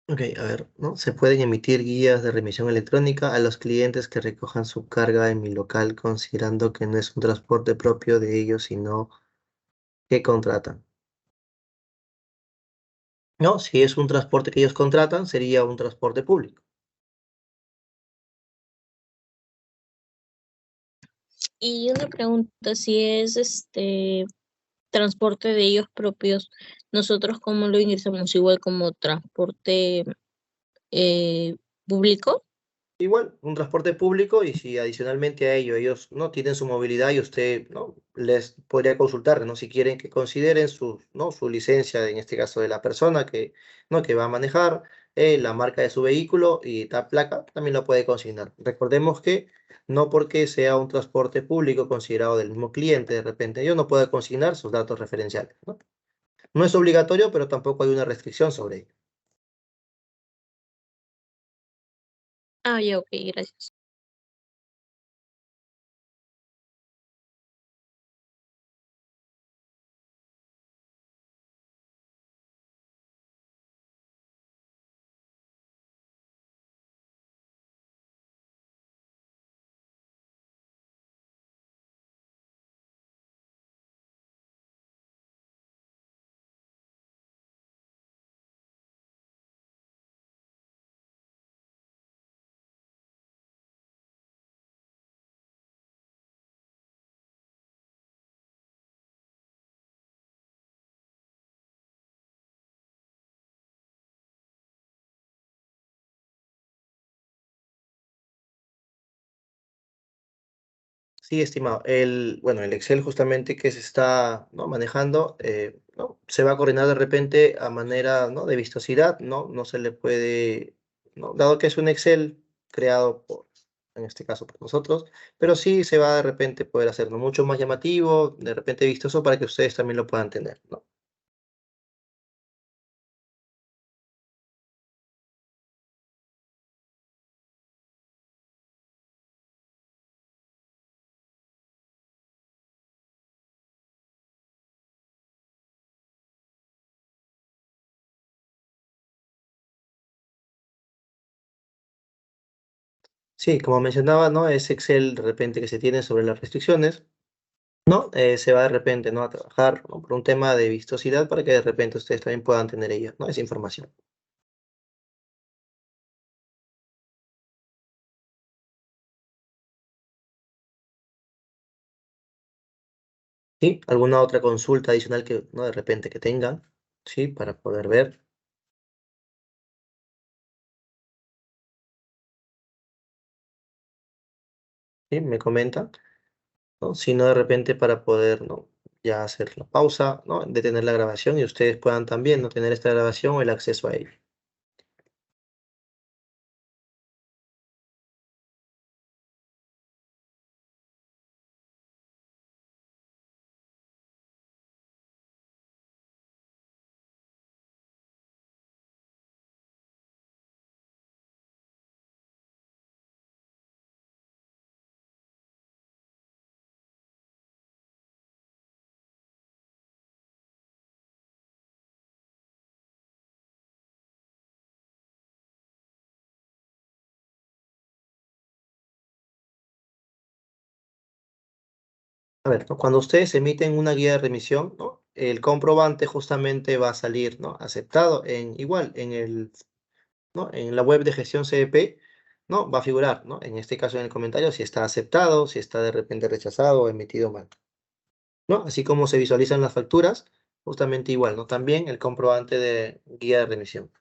Ok, a ver, ¿no? Se pueden emitir guías de remisión electrónica a los clientes que recojan su carga en mi local, considerando que no es un transporte propio de ellos, sino que contratan. No, si es un transporte que ellos contratan, sería un transporte público. Y una pregunta, si es transporte de ellos propios, nosotros cómo lo ingresamos igual como transporte público? Igual, un transporte público y si adicionalmente a ello ellos no tienen su movilidad y usted no les podría consultar, ¿no? Si quieren que consideren su, ¿no? Su licencia, en este caso de la persona que, ¿no? que va a manejar, la marca de su vehículo y la placa, también lo puede consignar. Recordemos que no porque sea un transporte público considerado del mismo cliente, de repente ellos no pueden consignar sus datos referenciales, ¿no? No es obligatorio, pero tampoco hay una restricción sobre ello. Ah, ya, ok, gracias. Sí, estimado. Bueno, el Excel justamente que se está, ¿no? manejando, ¿no? Se va a coordinar de repente a manera, ¿no? de vistosidad, ¿no? No se le puede, ¿no? Dado que es un Excel creado por, en este caso por nosotros, pero sí se va de repente poder hacerlo mucho más llamativo, de repente vistoso para que ustedes también lo puedan tener, ¿no? Sí, como mencionaba, ¿no? Es Excel de repente que se tiene sobre las restricciones, ¿no? Se va de repente, ¿no? a trabajar, ¿no? por un tema de vistosidad para que de repente ustedes también puedan tener ella, ¿no? Esa información. ¿Sí? ¿Alguna otra consulta adicional que, ¿no? de repente que tengan? ¿Sí? Para poder ver. ¿Sí? Me comentan, ¿no? Si no, de repente para poder, ¿no? ya hacer la pausa, ¿no? Detener la grabación y ustedes puedan también, ¿no? tener esta grabación o el acceso a ella. A ver, ¿no? Cuando ustedes emiten una guía de remisión, ¿no? El comprobante justamente va a salir, ¿no? aceptado en igual en el, ¿no? en la web de gestión CDP, ¿no? Va a figurar, ¿no? En este caso en el comentario si está aceptado, si está de repente rechazado o emitido mal, ¿no? Así como se visualizan las facturas, justamente igual, ¿no? También el comprobante de guía de remisión.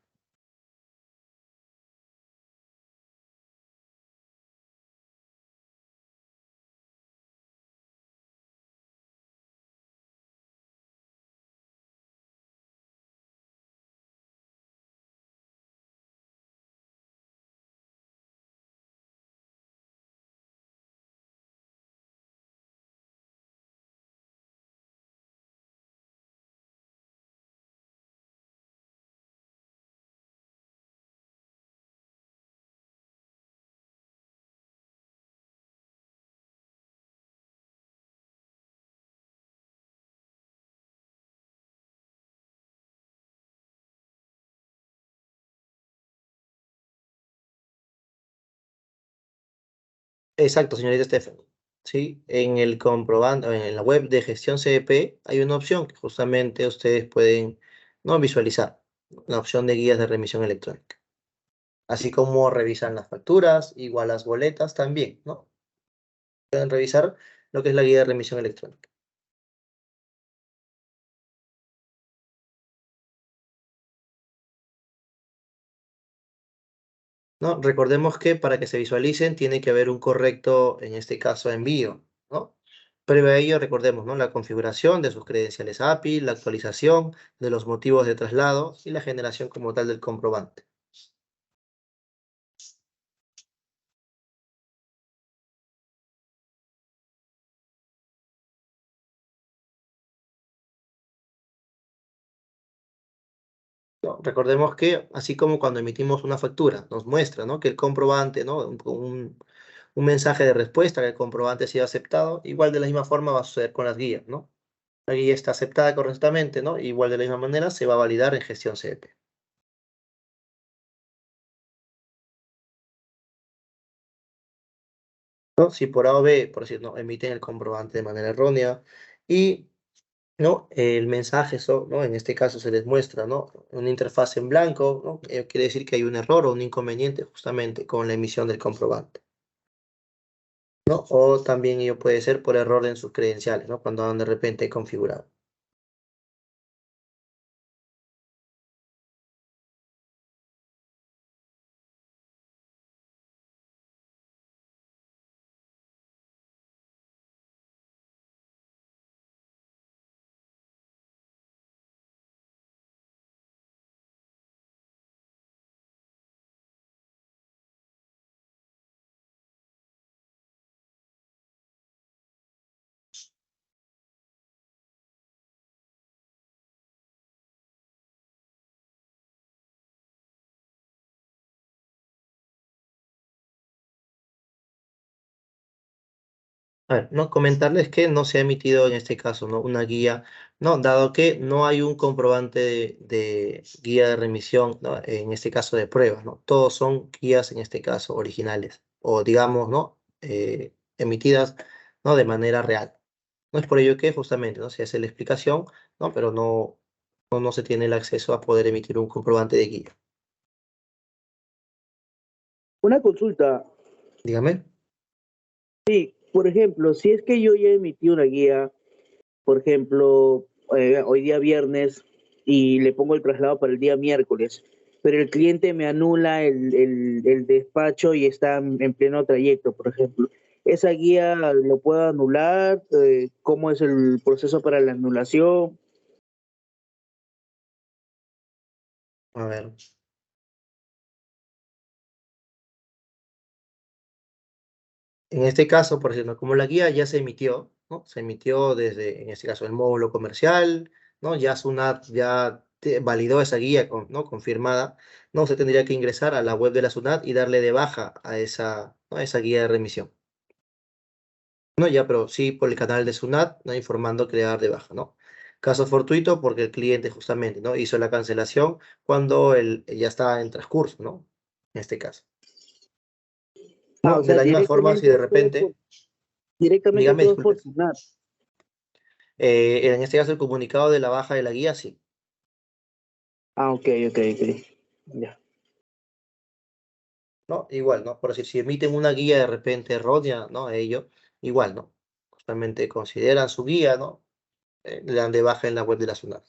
Exacto, señorita Stephanie. Sí, en el comprobante, en la web de gestión CDP hay una opción que justamente ustedes pueden no visualizar, ¿no? La opción de guías de remisión electrónica. Así como revisan las facturas, igual las boletas también, ¿no? Pueden revisar lo que es la guía de remisión electrónica. ¿no? Recordemos que para que se visualicen tiene que haber un correcto, en este caso, envío, ¿no? Previo a ello, recordemos, ¿no? La configuración de sus credenciales API, la actualización de los motivos de traslado y la generación como tal del comprobante. ¿No? Recordemos que, así como cuando emitimos una factura, nos muestra, ¿no? Que el comprobante, ¿no? Un mensaje de respuesta que el comprobante ha sido aceptado, igual de la misma forma va a suceder con las guías, ¿no? La guía está aceptada correctamente, ¿no? Igual de la misma manera se va a validar en gestión CEP. ¿No? Si por A o B, por decir, no, emiten el comprobante de manera errónea y ¿no? El mensaje, ¿no? En este caso se les muestra, ¿no? Una interfaz en blanco, ¿no? Quiere decir que hay un error o un inconveniente justamente con la emisión del comprobante, ¿no? O también ello puede ser por error en sus credenciales, ¿no? Cuando han de repente configurado. A ver, ¿no? Comentarles que no se ha emitido en este caso, ¿no? Una guía, ¿no? Dado que no hay un comprobante de guía de remisión, ¿no? En este caso de pruebas, ¿no? Todos son guías, en este caso, originales, o digamos, ¿no? Emitidas, ¿no? De manera real. No es por ello que justamente, ¿no? Se hace la explicación, ¿no? Pero no se tiene el acceso a poder emitir un comprobante de guía. Una consulta, Dígame. por ejemplo, si es que yo ya emití una guía, por ejemplo, hoy día viernes y le pongo el traslado para el día miércoles, pero el cliente me anula el despacho y está en pleno trayecto, por ejemplo. ¿Esa guía lo puedo anular? ¿Cómo es el proceso para la anulación? A ver. En este caso, por ejemplo, como la guía ya se emitió, ¿no? Se emitió desde, en este caso, el módulo comercial, ¿no? Ya SUNAT ya validó esa guía, ¿no? Confirmada, ¿no? Se tendría que ingresar a la web de la SUNAT y darle de baja a esa, ¿no? Esa guía de remisión. No, ya, pero sí por el canal de SUNAT, ¿no? Informando que le va a dar de baja, ¿no? Caso fortuito porque el cliente justamente, ¿no? Hizo la cancelación cuando ya estaba en transcurso, ¿no? En este caso. Ah, ¿No? o De sea, la misma forma, si de repente, directamente dígame, todo por disculpe. SUNAT. En este caso, el comunicado de la baja de la guía, sí. Ah, ok, ok, ok. Ya. ¿No? Igual, ¿no? Por decir, si emiten una guía de repente errónea, ¿no? Ellos, igual, ¿no? Justamente consideran su guía, ¿no? Le dan de baja en la web de la SUNAT.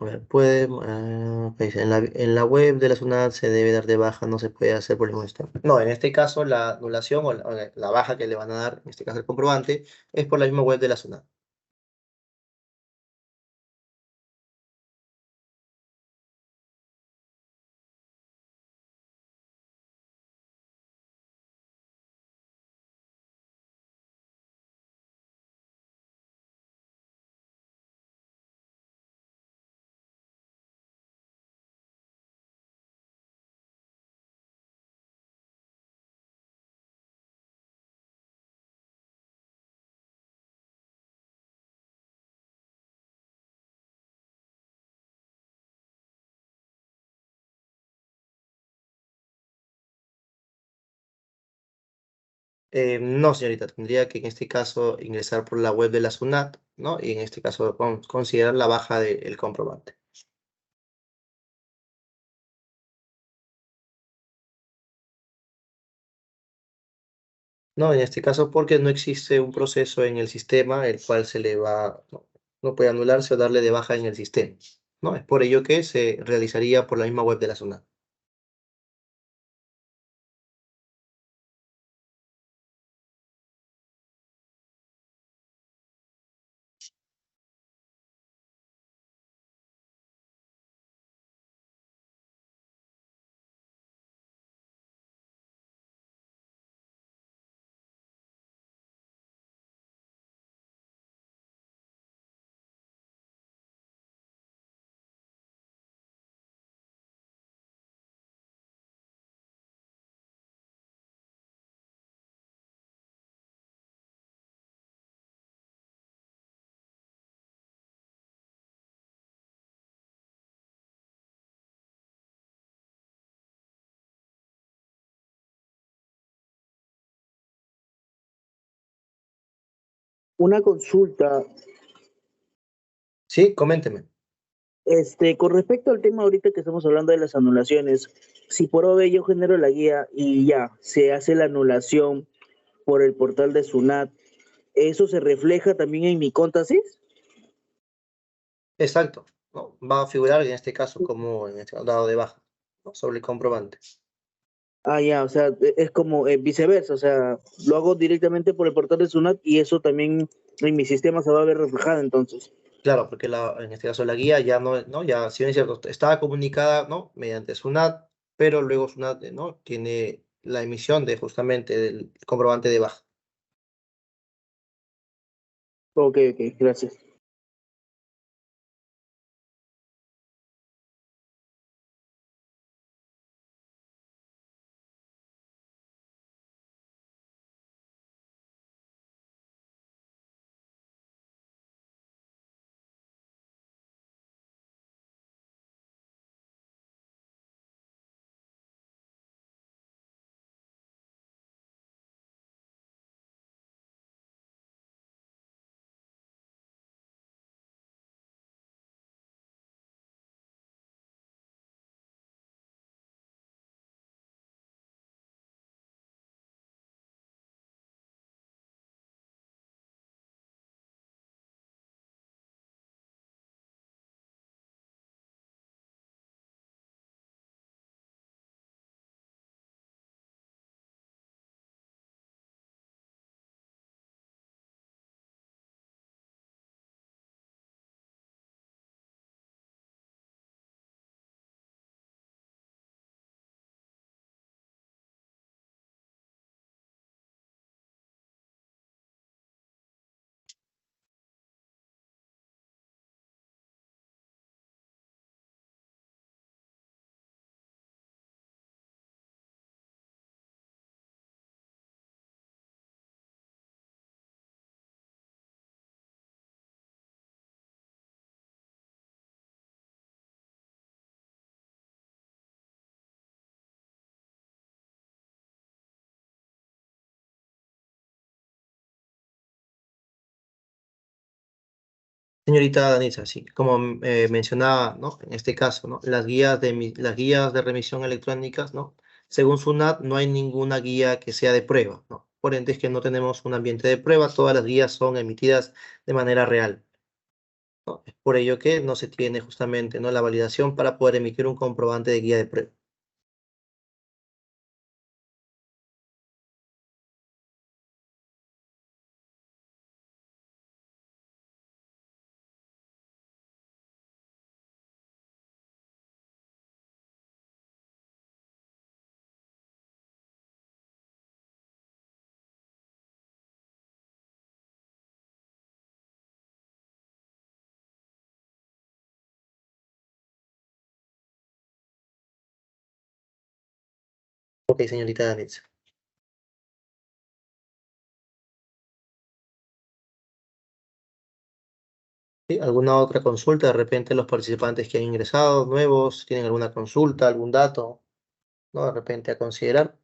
A ver, dice, en la web de la SUNAT se debe dar de baja, no se puede hacer por ningún instante. No, en este caso la anulación o la baja que le van a dar, en este caso el comprobante, es por la misma web de la SUNAT. No, señorita, tendría que en este caso ingresar por la web de la SUNAT, ¿no? Y en este caso considerar la baja del comprobante. No, en este caso porque no existe un proceso en el sistema el cual se le va, no puede anularse o darle de baja en el sistema, ¿no? Es por ello que se realizaría por la misma web de la SUNAT. Una consulta, Sí, coménteme. con respecto al tema ahorita que estamos hablando de las anulaciones, si por OV yo genero la guía y ya se hace la anulación por el portal de SUNAT, ¿eso se refleja también en mi CONTASIS? Exacto, ¿no? Va a figurar en este caso como en este dado de baja, ¿no? Sobre el comprobante. Ah, ya, o sea, es como viceversa, o sea, lo hago directamente por el portal de SUNAT y eso también en mi sistema se va a ver reflejado entonces. Claro, porque en este caso la guía ya no, ya, si bien es cierto, estaba comunicada, ¿no? Mediante SUNAT, pero luego SUNAT, ¿no? Tiene la emisión de justamente del comprobante de baja. Ok, ok, gracias. Señorita Danitza, sí, como mencionaba, ¿no? En este caso, ¿no? Las guías de remisión electrónicas, ¿no? Según SUNAT, no hay ninguna guía que sea de prueba, ¿no? Por ende, es que no tenemos un ambiente de prueba, todas las guías son emitidas de manera real, ¿no? Es por ello que no se tiene justamente, ¿no? La validación para poder emitir un comprobante de guía de prueba. Ok, señorita Danitza. ¿Sí? ¿Alguna otra consulta? De repente los participantes que han ingresado, nuevos, tienen alguna consulta, algún dato, ¿no? De repente a considerar.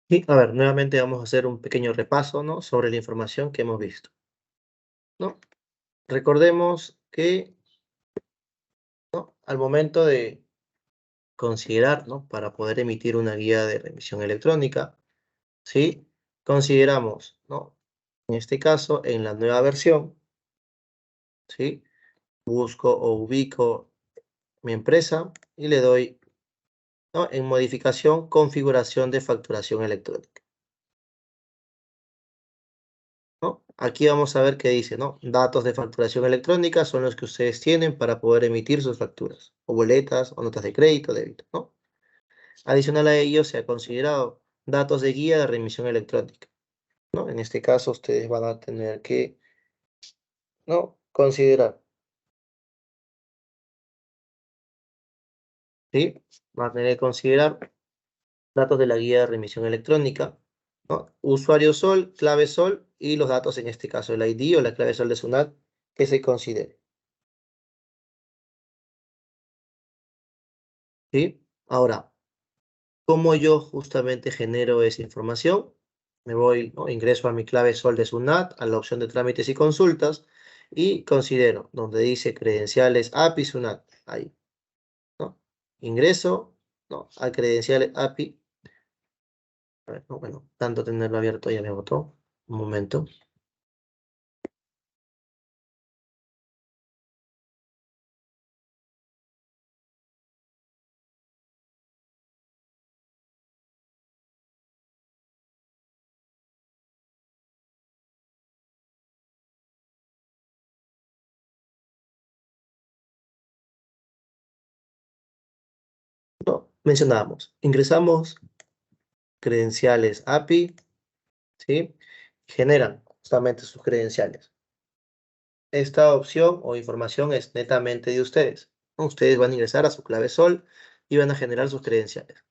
Y a ver, nuevamente vamos a hacer un pequeño repaso, ¿no? Sobre la información que hemos visto, ¿no? Recordemos que, ¿no? Al momento de considerar, ¿no? Para poder emitir una guía de remisión electrónica, ¿sí? Consideramos, ¿no? En este caso, en la nueva versión, ¿sí? Busco o ubico mi empresa y le doy, ¿no? En modificación, configuración de facturación electrónica, ¿no? Aquí vamos a ver qué dice, ¿no? Datos de facturación electrónica son los que ustedes tienen para poder emitir sus facturas, o boletas, o notas de crédito, débito, ¿no? Adicional a ello, se ha considerado datos de guía de remisión electrónica, ¿no? En este caso, ustedes van a tener que, ¿no? Considerar, ¿sí? Van a tener que considerar datos de la guía de remisión electrónica, ¿no? Usuario SOL, clave SOL y los datos, en este caso, el ID o la clave SOL de SUNAT que se considere, ¿sí? Ahora, ¿cómo yo justamente genero esa información? Me voy, ¿no? Ingreso a mi clave SOL de SUNAT, a la opción de trámites y consultas, y considero donde dice credenciales API SUNAT, ahí, ¿no? Ingreso, ¿no? A credenciales API. A ver, no, bueno, tanto tenerlo abierto ya me botó. Un momento. No, mencionábamos, ingresamos credenciales API, ¿sí? Generan justamente sus credenciales. Esta opción o información es netamente de ustedes, ¿no? Ustedes van a ingresar a su clave SOL y van a generar sus credenciales.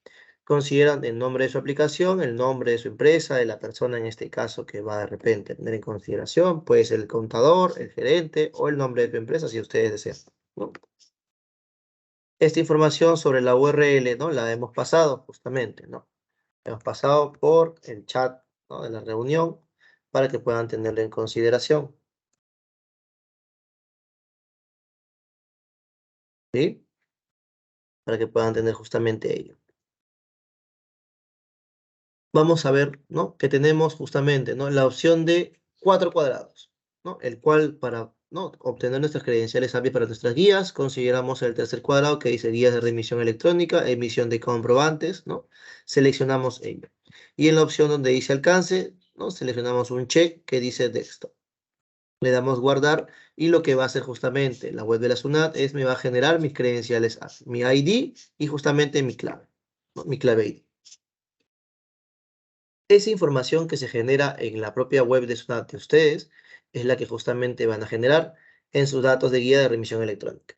Consideran el nombre de su aplicación, el nombre de su empresa, de la persona en este caso que va de repente a tener en consideración, puede ser el contador, el gerente o el nombre de tu empresa si ustedes desean, ¿no? Esta información sobre la URL, ¿no? La hemos pasado justamente, ¿no? Hemos pasado por el chat, ¿no? De la reunión para que puedan tenerlo en consideración, ¿sí? Para que puedan tener justamente ello. Vamos a ver, ¿no? Que tenemos justamente, ¿no? La opción de 4 cuadrados, ¿no? El cual para, ¿no? Obtener nuestras credenciales API para nuestras guías, consideramos el tercer cuadrado que dice guías de remisión electrónica, emisión de comprobantes, ¿no? Seleccionamos ello. Y en la opción donde dice alcance, ¿no? Seleccionamos un check que dice desktop. Le damos guardar y lo que va a hacer justamente la web de la SUNAT es me va a generar mis credenciales API, mi ID y justamente mi clave, ¿no? Mi clave ID. Esa información que se genera en la propia web de SUNAT de ustedes es la que justamente van a generar en sus datos de guía de remisión electrónica.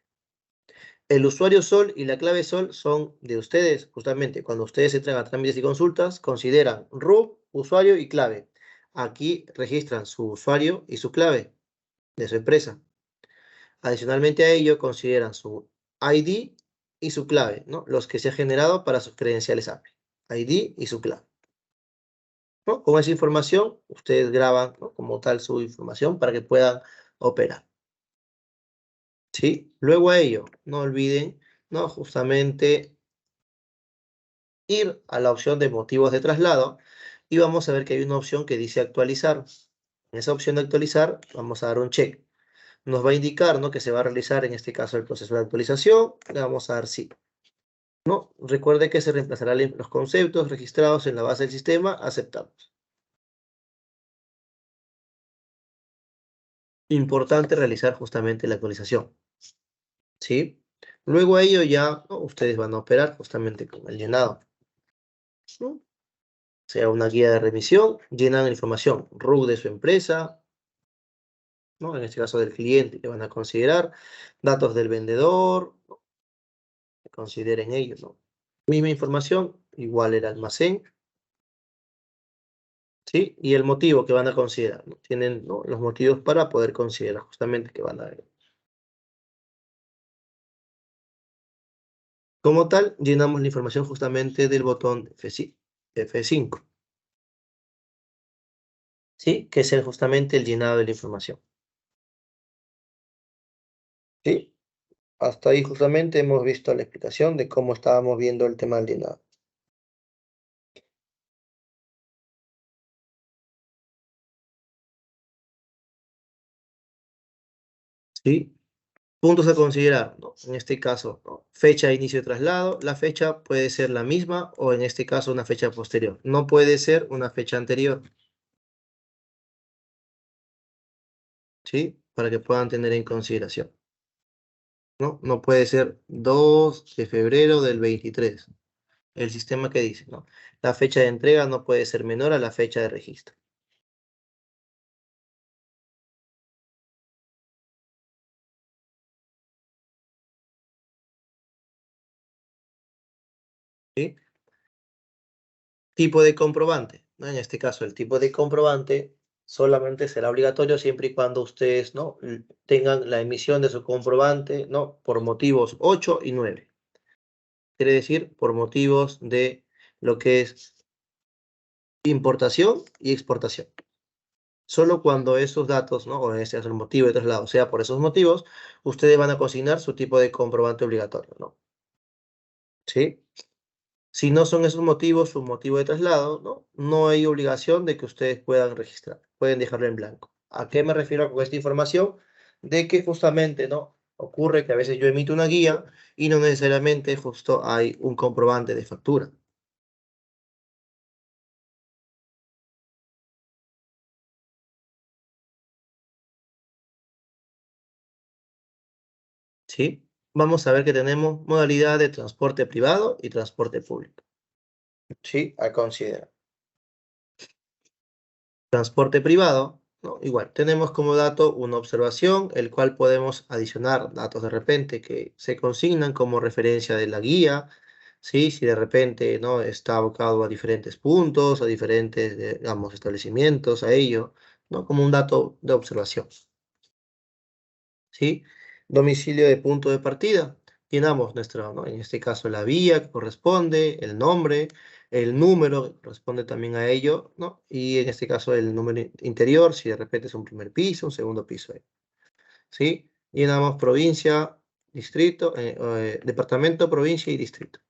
El usuario SOL y la clave SOL son de ustedes, justamente cuando ustedes entran a trámites y consultas, consideran RUT, usuario y clave. Aquí registran su usuario y su clave de su empresa. Adicionalmente a ello, consideran su ID y su clave, ¿no? Los que se han generado para sus credenciales API. ID y su clave, ¿no? Con esa información, ustedes graban, ¿no? Como tal su información para que puedan operar, ¿sí? Luego a ello, no olviden, ¿no? Justamente ir a la opción de motivos de traslado y vamos a ver que hay una opción que dice actualizar. En esa opción de actualizar, vamos a dar un check. Nos va a indicar, ¿no? Que se va a realizar, en este caso, el proceso de actualización. Le vamos a dar sí, ¿no? Recuerde que se reemplazarán los conceptos registrados en la base del sistema. Aceptamos. Importante realizar justamente la actualización, ¿sí? Luego a ello ya, ¿no? Ustedes van a operar justamente con el llenado, ¿no? Sea una guía de remisión, llenan la información RUT de su empresa, ¿no? En este caso del cliente que van a considerar, datos del vendedor, ¿no? Consideren ellos, ¿no? Misma información, igual el almacén, ¿sí? Y el motivo que van a considerar, ¿no? Tienen, ¿no? Los motivos para poder considerar justamente que van a ver. Como tal, llenamos la información justamente del botón F5. ¿sí? Que es justamente el llenado de la información. ¿Sí? Hasta ahí justamente hemos visto la explicación de cómo estábamos viendo el tema del llenado. ¿Sí? Puntos a considerar, ¿no? En este caso, ¿no? Fecha de inicio de traslado. La fecha puede ser la misma o en este caso una fecha posterior. No puede ser una fecha anterior. ¿Sí? Para que puedan tener en consideración. ¿No? No puede ser 2 de febrero del 23. El sistema que dice, ¿no? La fecha de entrega no puede ser menor a la fecha de registro. ¿Sí? Tipo de comprobante, ¿no? En este caso, el tipo de comprobante solamente será obligatorio siempre y cuando ustedes, ¿no? Tengan la emisión de su comprobante, ¿no? Por motivos 8 y 9. Quiere decir, por motivos de lo que es importación y exportación. Solo cuando esos datos, ¿no? O ese es el motivo de traslado, sea por esos motivos, ustedes van a consignar su tipo de comprobante obligatorio, ¿no? ¿Sí? Si no son esos motivos, su motivo de traslado, ¿no? No hay obligación de que ustedes puedan registrar, pueden dejarlo en blanco. ¿A qué me refiero con esta información? De que justamente, ¿no? Ocurre que a veces yo emito una guía y no necesariamente justo hay un comprobante de factura. ¿Sí? Vamos a ver que tenemos modalidad de transporte privado y transporte público. ¿Sí? A considerar. Transporte privado, ¿no? Igual, tenemos como dato una observación, el cual podemos adicionar datos de repente que se consignan como referencia de la guía, ¿sí? Si de repente, ¿no? Está abocado a diferentes puntos, a diferentes, digamos, establecimientos, a ello, ¿no? Como un dato de observación, ¿sí? Domicilio de punto de partida. Llenamos nuestra, ¿no? En este caso la vía que corresponde, el nombre, el número que corresponde también a ello, ¿no? Y en este caso el número interior, si de repente es un primer piso, un segundo piso, ¿sí? Llenamos provincia, distrito, departamento, provincia y distrito,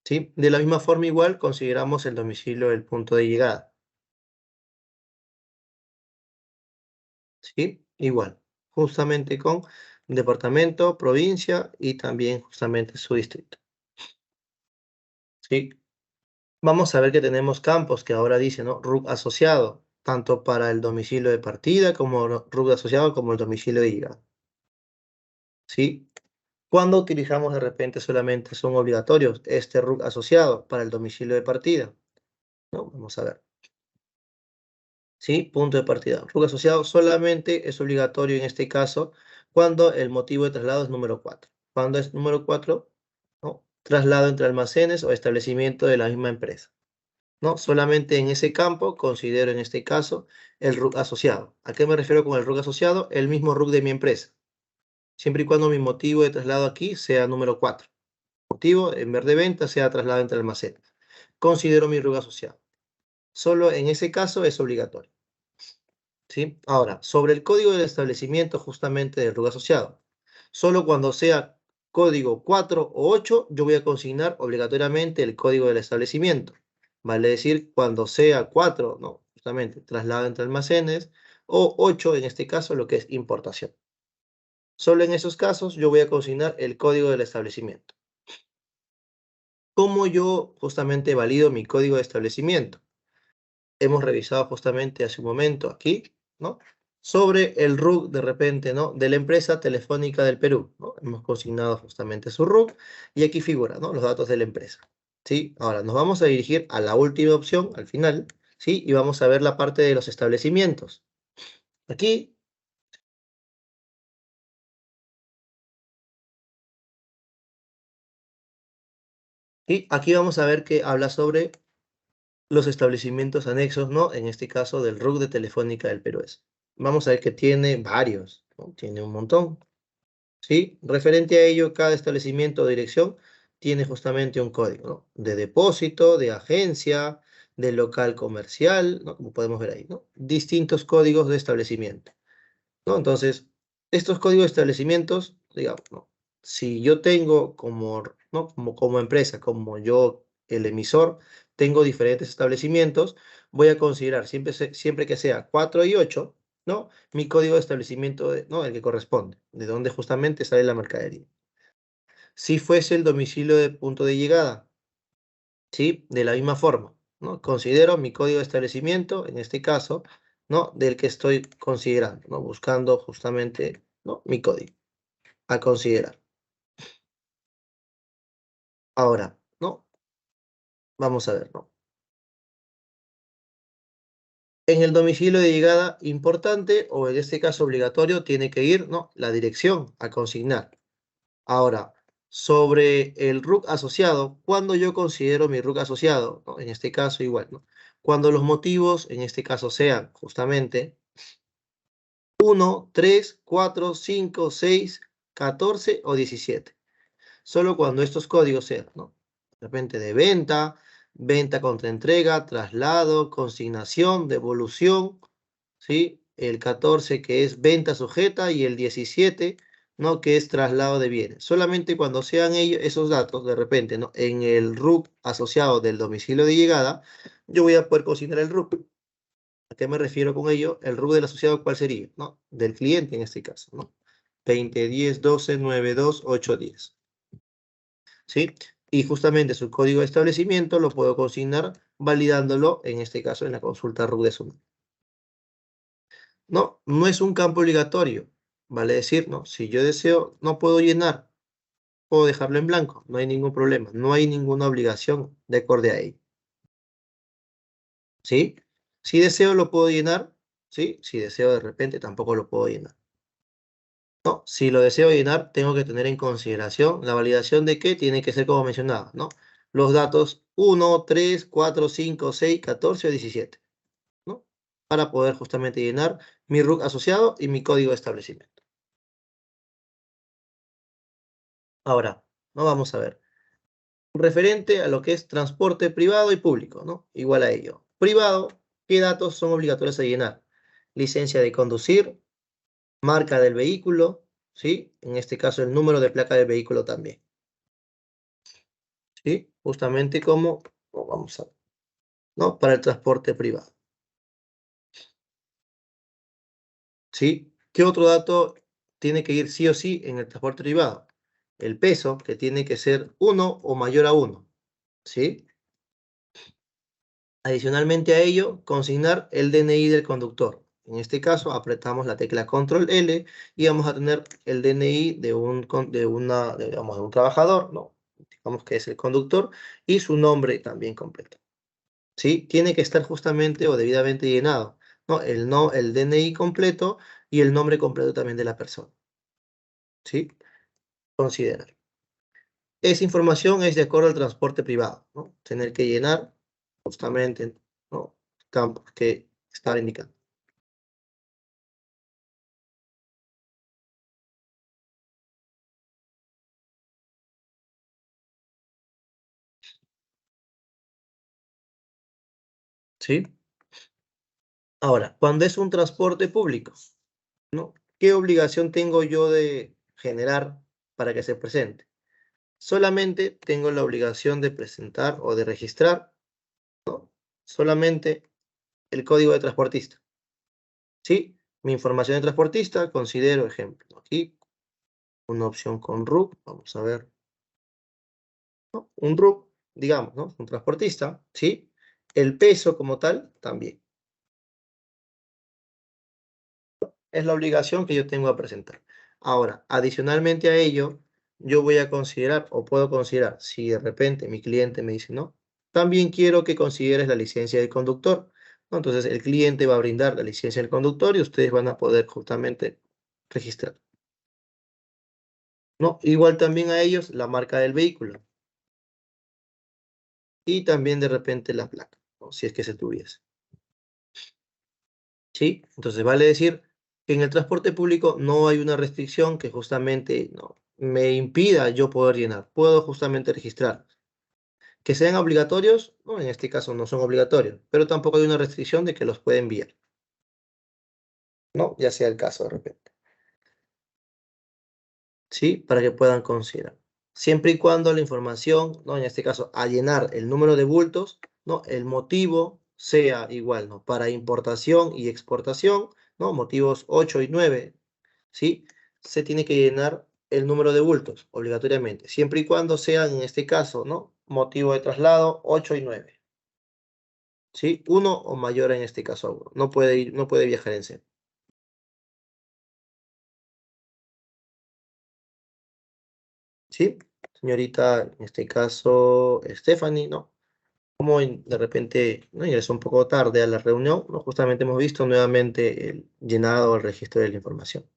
¿sí? De la misma forma igual consideramos el domicilio del punto de llegada, ¿sí? Igual, justamente con departamento, provincia y también justamente su distrito, ¿sí? Vamos a ver que tenemos campos que ahora dice, ¿no? RUC asociado, tanto para el domicilio de partida como RUC asociado como el domicilio de llegada, ¿sí? Cuando utilizamos de repente solamente son obligatorios este RUC asociado para el domicilio de partida, ¿no? Vamos a ver. ¿Sí? Punto de partida. RUC asociado solamente es obligatorio en este caso cuando el motivo de traslado es número 4. Cuando es número 4, ¿no? Traslado entre almacenes o establecimiento de la misma empresa, ¿no? Solamente en ese campo considero en este caso el RUC asociado. ¿A qué me refiero con el RUC asociado? El mismo RUC de mi empresa. Siempre y cuando mi motivo de traslado aquí sea número 4. Motivo en vez de venta sea traslado entre almacenes. Considero mi RUC asociado. Solo en ese caso es obligatorio, ¿sí? Ahora, sobre el código del establecimiento justamente del RUC asociado. Solo cuando sea código 4 o 8, yo voy a consignar obligatoriamente el código del establecimiento. Vale decir, cuando sea 4, ¿no? Justamente traslado entre almacenes, o 8 en este caso, lo que es importación. Solo en esos casos yo voy a consignar el código del establecimiento. ¿Cómo yo justamente valido mi código de establecimiento? Hemos revisado justamente hace un momento aquí, ¿no? Sobre el RUC de repente, ¿no? De la empresa Telefónica del Perú, ¿no? Hemos consignado justamente su RUC y aquí figura, ¿no? Los datos de la empresa, ¿sí? Ahora nos vamos a dirigir a la última opción, al final, ¿sí? Y vamos a ver la parte de los establecimientos. Aquí, ¿sí? Aquí vamos a ver que habla sobre los establecimientos anexos, ¿no? En este caso del RUC de Telefónica del Perú. Vamos a ver que tiene varios, ¿no? Tiene un montón. ¿Sí? Referente a ello, cada establecimiento o dirección tiene justamente un código, ¿no? De depósito, de agencia, del local comercial, ¿no? Como podemos ver ahí, ¿no? Distintos códigos de establecimiento, ¿no? Entonces, estos códigos de establecimientos, digamos, ¿no? Si yo tengo ¿no? Como empresa, como yo, el emisor, tengo diferentes establecimientos, voy a considerar siempre que sea 4 y 8, ¿no? Mi código de establecimiento, ¿no? El que corresponde, de donde justamente sale la mercadería. Si fuese el domicilio de punto de llegada, ¿sí? De la misma forma, ¿no? Considero mi código de establecimiento, en este caso, ¿no? Del que estoy considerando, ¿no? Buscando justamente, ¿no? Mi código a considerar. Ahora, ¿no? Vamos a ver, ¿no? En el domicilio de llegada importante, o en este caso obligatorio, tiene que ir, ¿no? La dirección a consignar. Ahora, sobre el RUC asociado, cuando yo considero mi RUC asociado, ¿no? En este caso igual, ¿no? Cuando los motivos, en este caso, sean justamente 1, 3, 4, 5, 6, 14 o 17. Solo cuando estos códigos sean, ¿no? De repente de venta, venta contra entrega, traslado, consignación, devolución, ¿sí? El 14 que es venta sujeta y el 17, ¿no? Que es traslado de bienes. Solamente cuando sean ellos, esos datos, de repente, ¿no? En el RUC asociado del domicilio de llegada, yo voy a poder consignar el RUC. ¿A qué me refiero con ello? El RUC del asociado, ¿cuál sería? ¿No? Del cliente en este caso, ¿no? 20, 10, 12, 9, 2, 8, 10. ¿Sí? Y justamente su código de establecimiento lo puedo consignar validándolo, en este caso, en la consulta RUC de SUNAT. No, no es un campo obligatorio. Vale decir, ¿no? Si yo deseo, no puedo llenar, puedo dejarlo en blanco, no hay ningún problema, no hay ninguna obligación de acorde a ello. ¿Sí? Si deseo, lo puedo llenar, ¿sí? Si deseo de repente, tampoco lo puedo llenar. No, si lo deseo llenar, tengo que tener en consideración la validación de que tiene que ser como mencionaba, ¿no? Los datos 1, 3, 4, 5, 6, 14 o 17, ¿no? Para poder justamente llenar mi RUC asociado y mi código de establecimiento. Ahora, no vamos a ver. Referente a lo que es transporte privado y público, ¿no? Igual a ello. Privado, ¿qué datos son obligatorios a llenar? Licencia de conducir, marca del vehículo, ¿sí? En este caso el número de placa del vehículo también. ¿Sí? Justamente como, vamos a ver, ¿no? Para el transporte privado. ¿Sí? ¿Qué otro dato tiene que ir sí o sí en el transporte privado? El peso, que tiene que ser 1 o mayor a 1, ¿sí? Adicionalmente a ello, consignar el DNI del conductor. En este caso, apretamos la tecla Control L y vamos a tener el DNI de un trabajador, ¿no? Digamos que es el conductor, y su nombre también completo. ¿Sí? Tiene que estar justamente o debidamente llenado, ¿no? El DNI completo y el nombre completo también de la persona. ¿Sí? Considerar. Esa información es de acuerdo al transporte privado, ¿no? Tener que llenar justamente, ¿no? Campos que estaba indicando. ¿Sí? Ahora, cuando es un transporte público, ¿no? ¿Qué obligación tengo yo de generar para que se presente? Solamente tengo la obligación de presentar o de registrar, ¿no? Solamente el código de transportista. ¿Sí? Mi información de transportista, considero, ejemplo, aquí, una opción con RUC, vamos a ver, ¿no? Un RUC, digamos, ¿no? Un transportista, ¿sí? El peso como tal, también. Es la obligación que yo tengo a presentar. Ahora, adicionalmente a ello, yo voy a considerar, o puedo considerar, si de repente mi cliente me dice, no, también quiero que consideres la licencia del conductor, ¿no? Entonces, el cliente va a brindar la licencia del conductor y ustedes van a poder justamente registrar. ¿No? Igual también a ellos la marca del vehículo. Y también de repente la placa, ¿no? Si es que se tuviese. ¿Sí? Entonces vale decir que en el transporte público no hay una restricción que justamente no, me impida yo poder llenar. Puedo justamente registrar. Que sean obligatorios, no, en este caso no son obligatorios, pero tampoco hay una restricción de que los puede enviar, ¿no? Ya sea el caso de repente, ¿sí? Para que puedan considerar. Siempre y cuando la información, ¿no? En este caso, al llenar el número de bultos, ¿no? El motivo sea igual, ¿no? Para importación y exportación, ¿no? Motivos 8 y 9, ¿sí? Se tiene que llenar el número de bultos, obligatoriamente, siempre y cuando sean, en este caso, ¿no? Motivo de traslado 8 y 9. ¿Sí? Uno o mayor en este caso a uno. No puede ir, no puede viajar en cero. ¿Sí? Señorita, en este caso, Stephanie, ¿no? Como de repente no ingresó un poco tarde a la reunión, ¿no? Justamente hemos visto nuevamente el llenado, el registro de la información.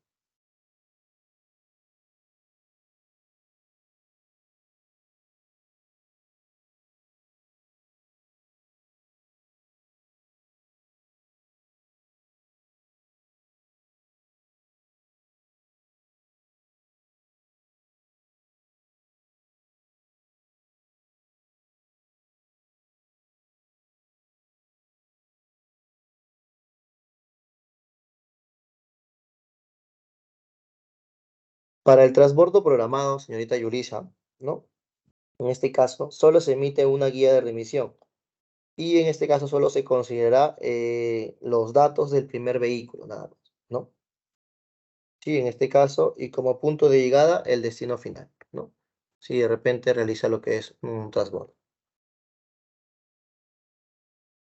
Para el transbordo programado, señorita Yulisa, ¿no? En este caso, solo se emite una guía de remisión. Y en este caso solo se considera los datos del primer vehículo, nada más, ¿no? Sí, en este caso, y como punto de llegada, el destino final, ¿no? Si de repente realiza lo que es un transbordo.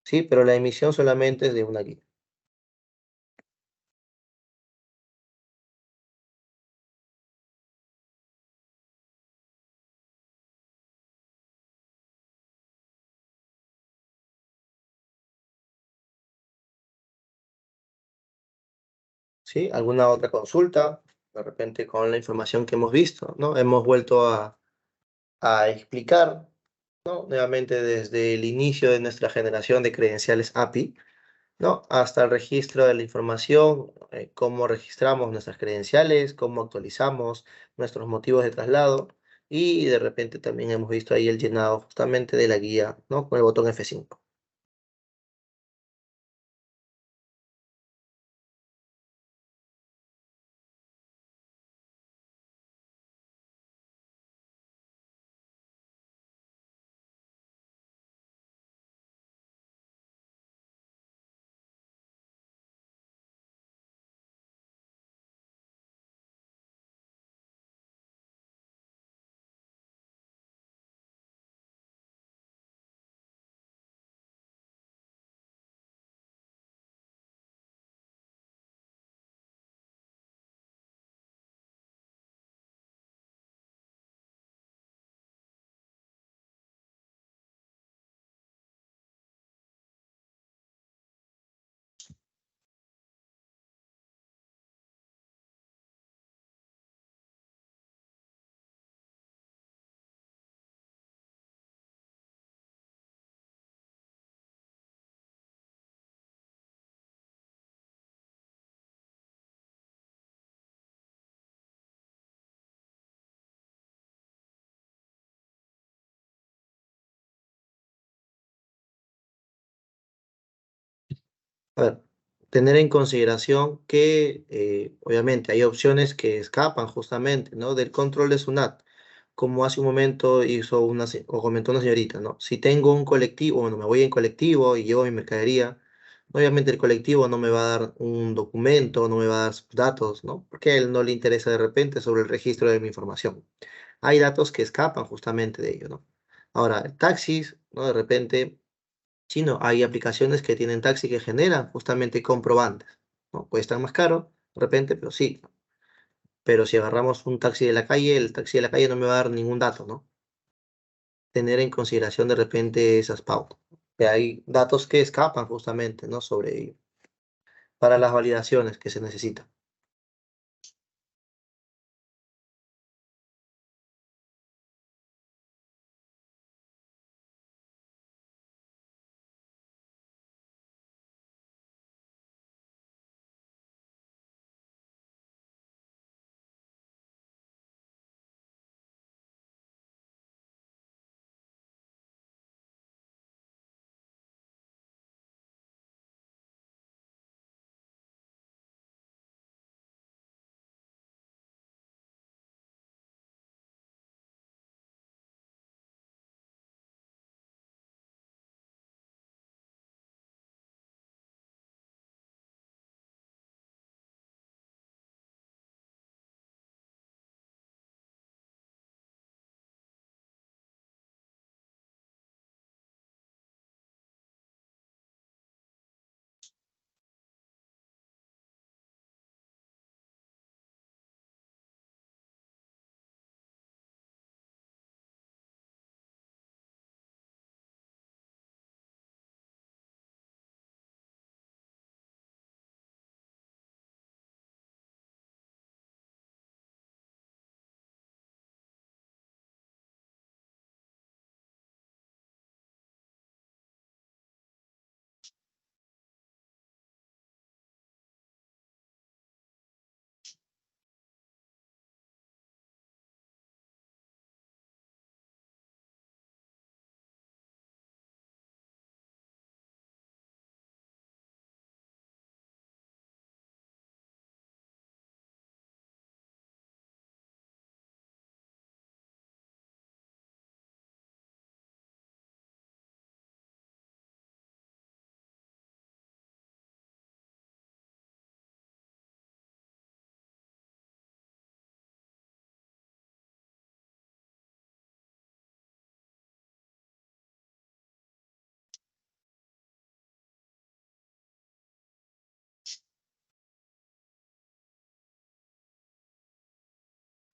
Sí, pero la emisión solamente es de una guía. ¿Sí? ¿Alguna otra consulta? De repente con la información que hemos visto, ¿no? Hemos vuelto a explicar, ¿no? Nuevamente desde el inicio de nuestra generación de credenciales API, ¿no? Hasta el registro de la información, cómo registramos nuestras credenciales, cómo actualizamos nuestros motivos de traslado y de repente también hemos visto ahí el llenado justamente de la guía, ¿no? Con el botón F5. A ver, tener en consideración que obviamente hay opciones que escapan justamente, ¿no? Del control de SUNAT, como hace un momento hizo o comentó una señorita, ¿no? Si tengo un colectivo, bueno, me voy en colectivo y llevo mi mercadería, obviamente el colectivo no me va a dar un documento, no me va a dar sus datos, ¿no? Porque a él no le interesa de repente sobre el registro de mi información. Hay datos que escapan justamente de ello, ¿no? Ahora, taxis, ¿no? De repente sí, no, hay aplicaciones que tienen taxi que generan justamente comprobantes, ¿no? Puede estar más caro, de repente, pero sí. Pero si agarramos un taxi de la calle, el taxi de la calle no me va a dar ningún dato, ¿no? Tener en consideración de repente esas pautas. Que hay datos que escapan justamente, ¿no? Sobre ello, para las validaciones que se necesitan.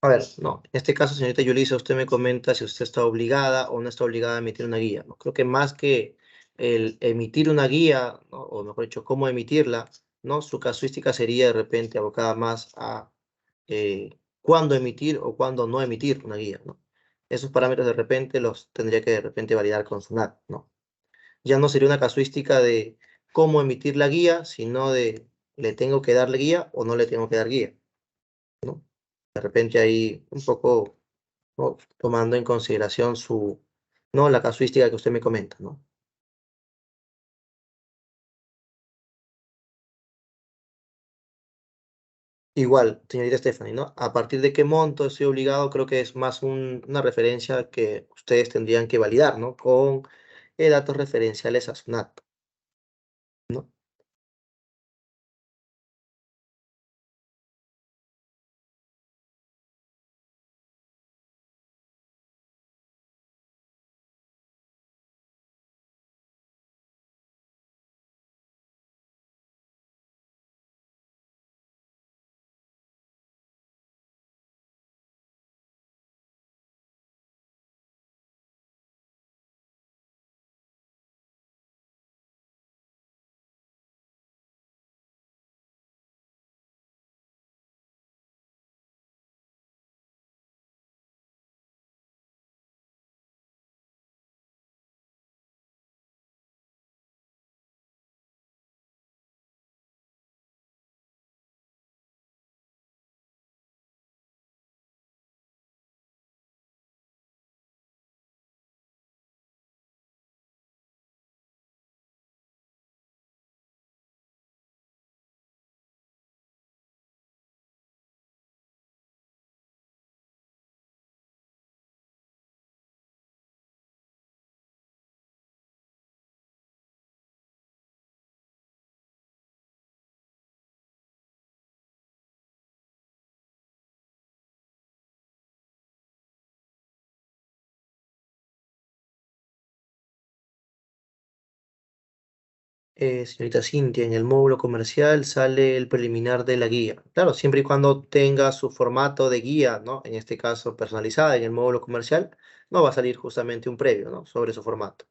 A ver, no, en este caso, señorita Yulisa, usted me comenta si usted está obligada o no está obligada a emitir una guía, ¿no? Creo que más que el emitir una guía, ¿no? O mejor dicho, cómo emitirla, ¿no? Su casuística sería de repente abocada más a cuándo emitir o cuándo no emitir una guía, ¿no? Esos parámetros de repente los tendría que de repente validar con SUNAT, ¿no? Ya no sería una casuística de cómo emitir la guía, sino de le tengo que darle guía o no le tengo que dar guía, ¿no? De repente ahí un poco, ¿no? Tomando en consideración ¿no? La casuística que usted me comenta, ¿no? Igual, señorita Stephanie, ¿no? A partir de qué monto estoy obligado, creo que es más una referencia que ustedes tendrían que validar, ¿no? Con datos referenciales a SUNAT, ¿no? Señorita Cintia, en el módulo comercial sale el preliminar de la guía. Claro, siempre y cuando tenga su formato de guía, ¿no? En este caso personalizada en el módulo comercial, no va a salir justamente un previo, ¿no? Sobre su formato.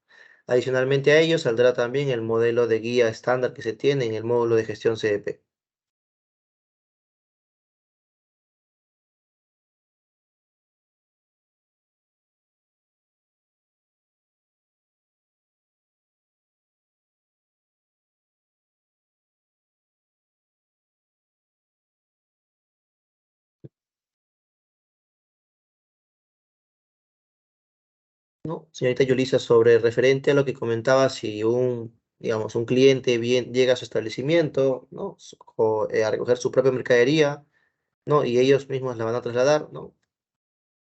Adicionalmente a ello, saldrá también el modelo de guía estándar que se tiene en el módulo de gestión CDP. ¿No? Señorita Yulisa, sobre referente a lo que comentaba, si digamos, un cliente llega a su establecimiento, ¿no? A recoger su propia mercadería, ¿no? Y ellos mismos la van a trasladar, ¿no?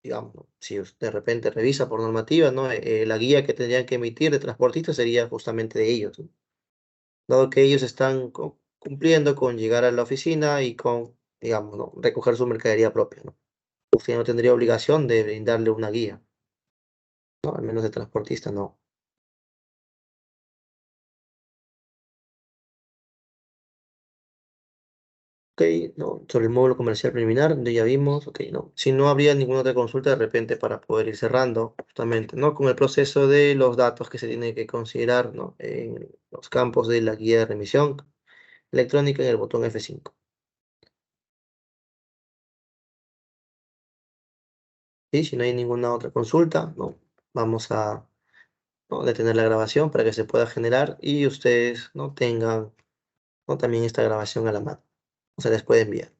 Digamos, ¿no? Si usted de repente revisa por normativa, ¿no? La guía que tendrían que emitir de transportistas sería justamente de ellos, ¿no? Dado que ellos están cumpliendo con llegar a la oficina y con, digamos, ¿no? Recoger su mercadería propia, ¿no? Usted no tendría obligación de brindarle una guía, ¿no? Al menos de transportista, no. Ok, no, sobre el módulo comercial preliminar, ya vimos, ok, no. Si no habría ninguna otra consulta de repente para poder ir cerrando, justamente, ¿no? Con el proceso de los datos que se tienen que considerar, ¿no? En los campos de la guía de remisión electrónica en el botón F5. ¿Sí? Si no hay ninguna otra consulta, ¿no? Vamos a, ¿no? Detener la grabación para que se pueda generar y ustedes, ¿no? Tengan, ¿no? También esta grabación a la mano. O se les puede enviar.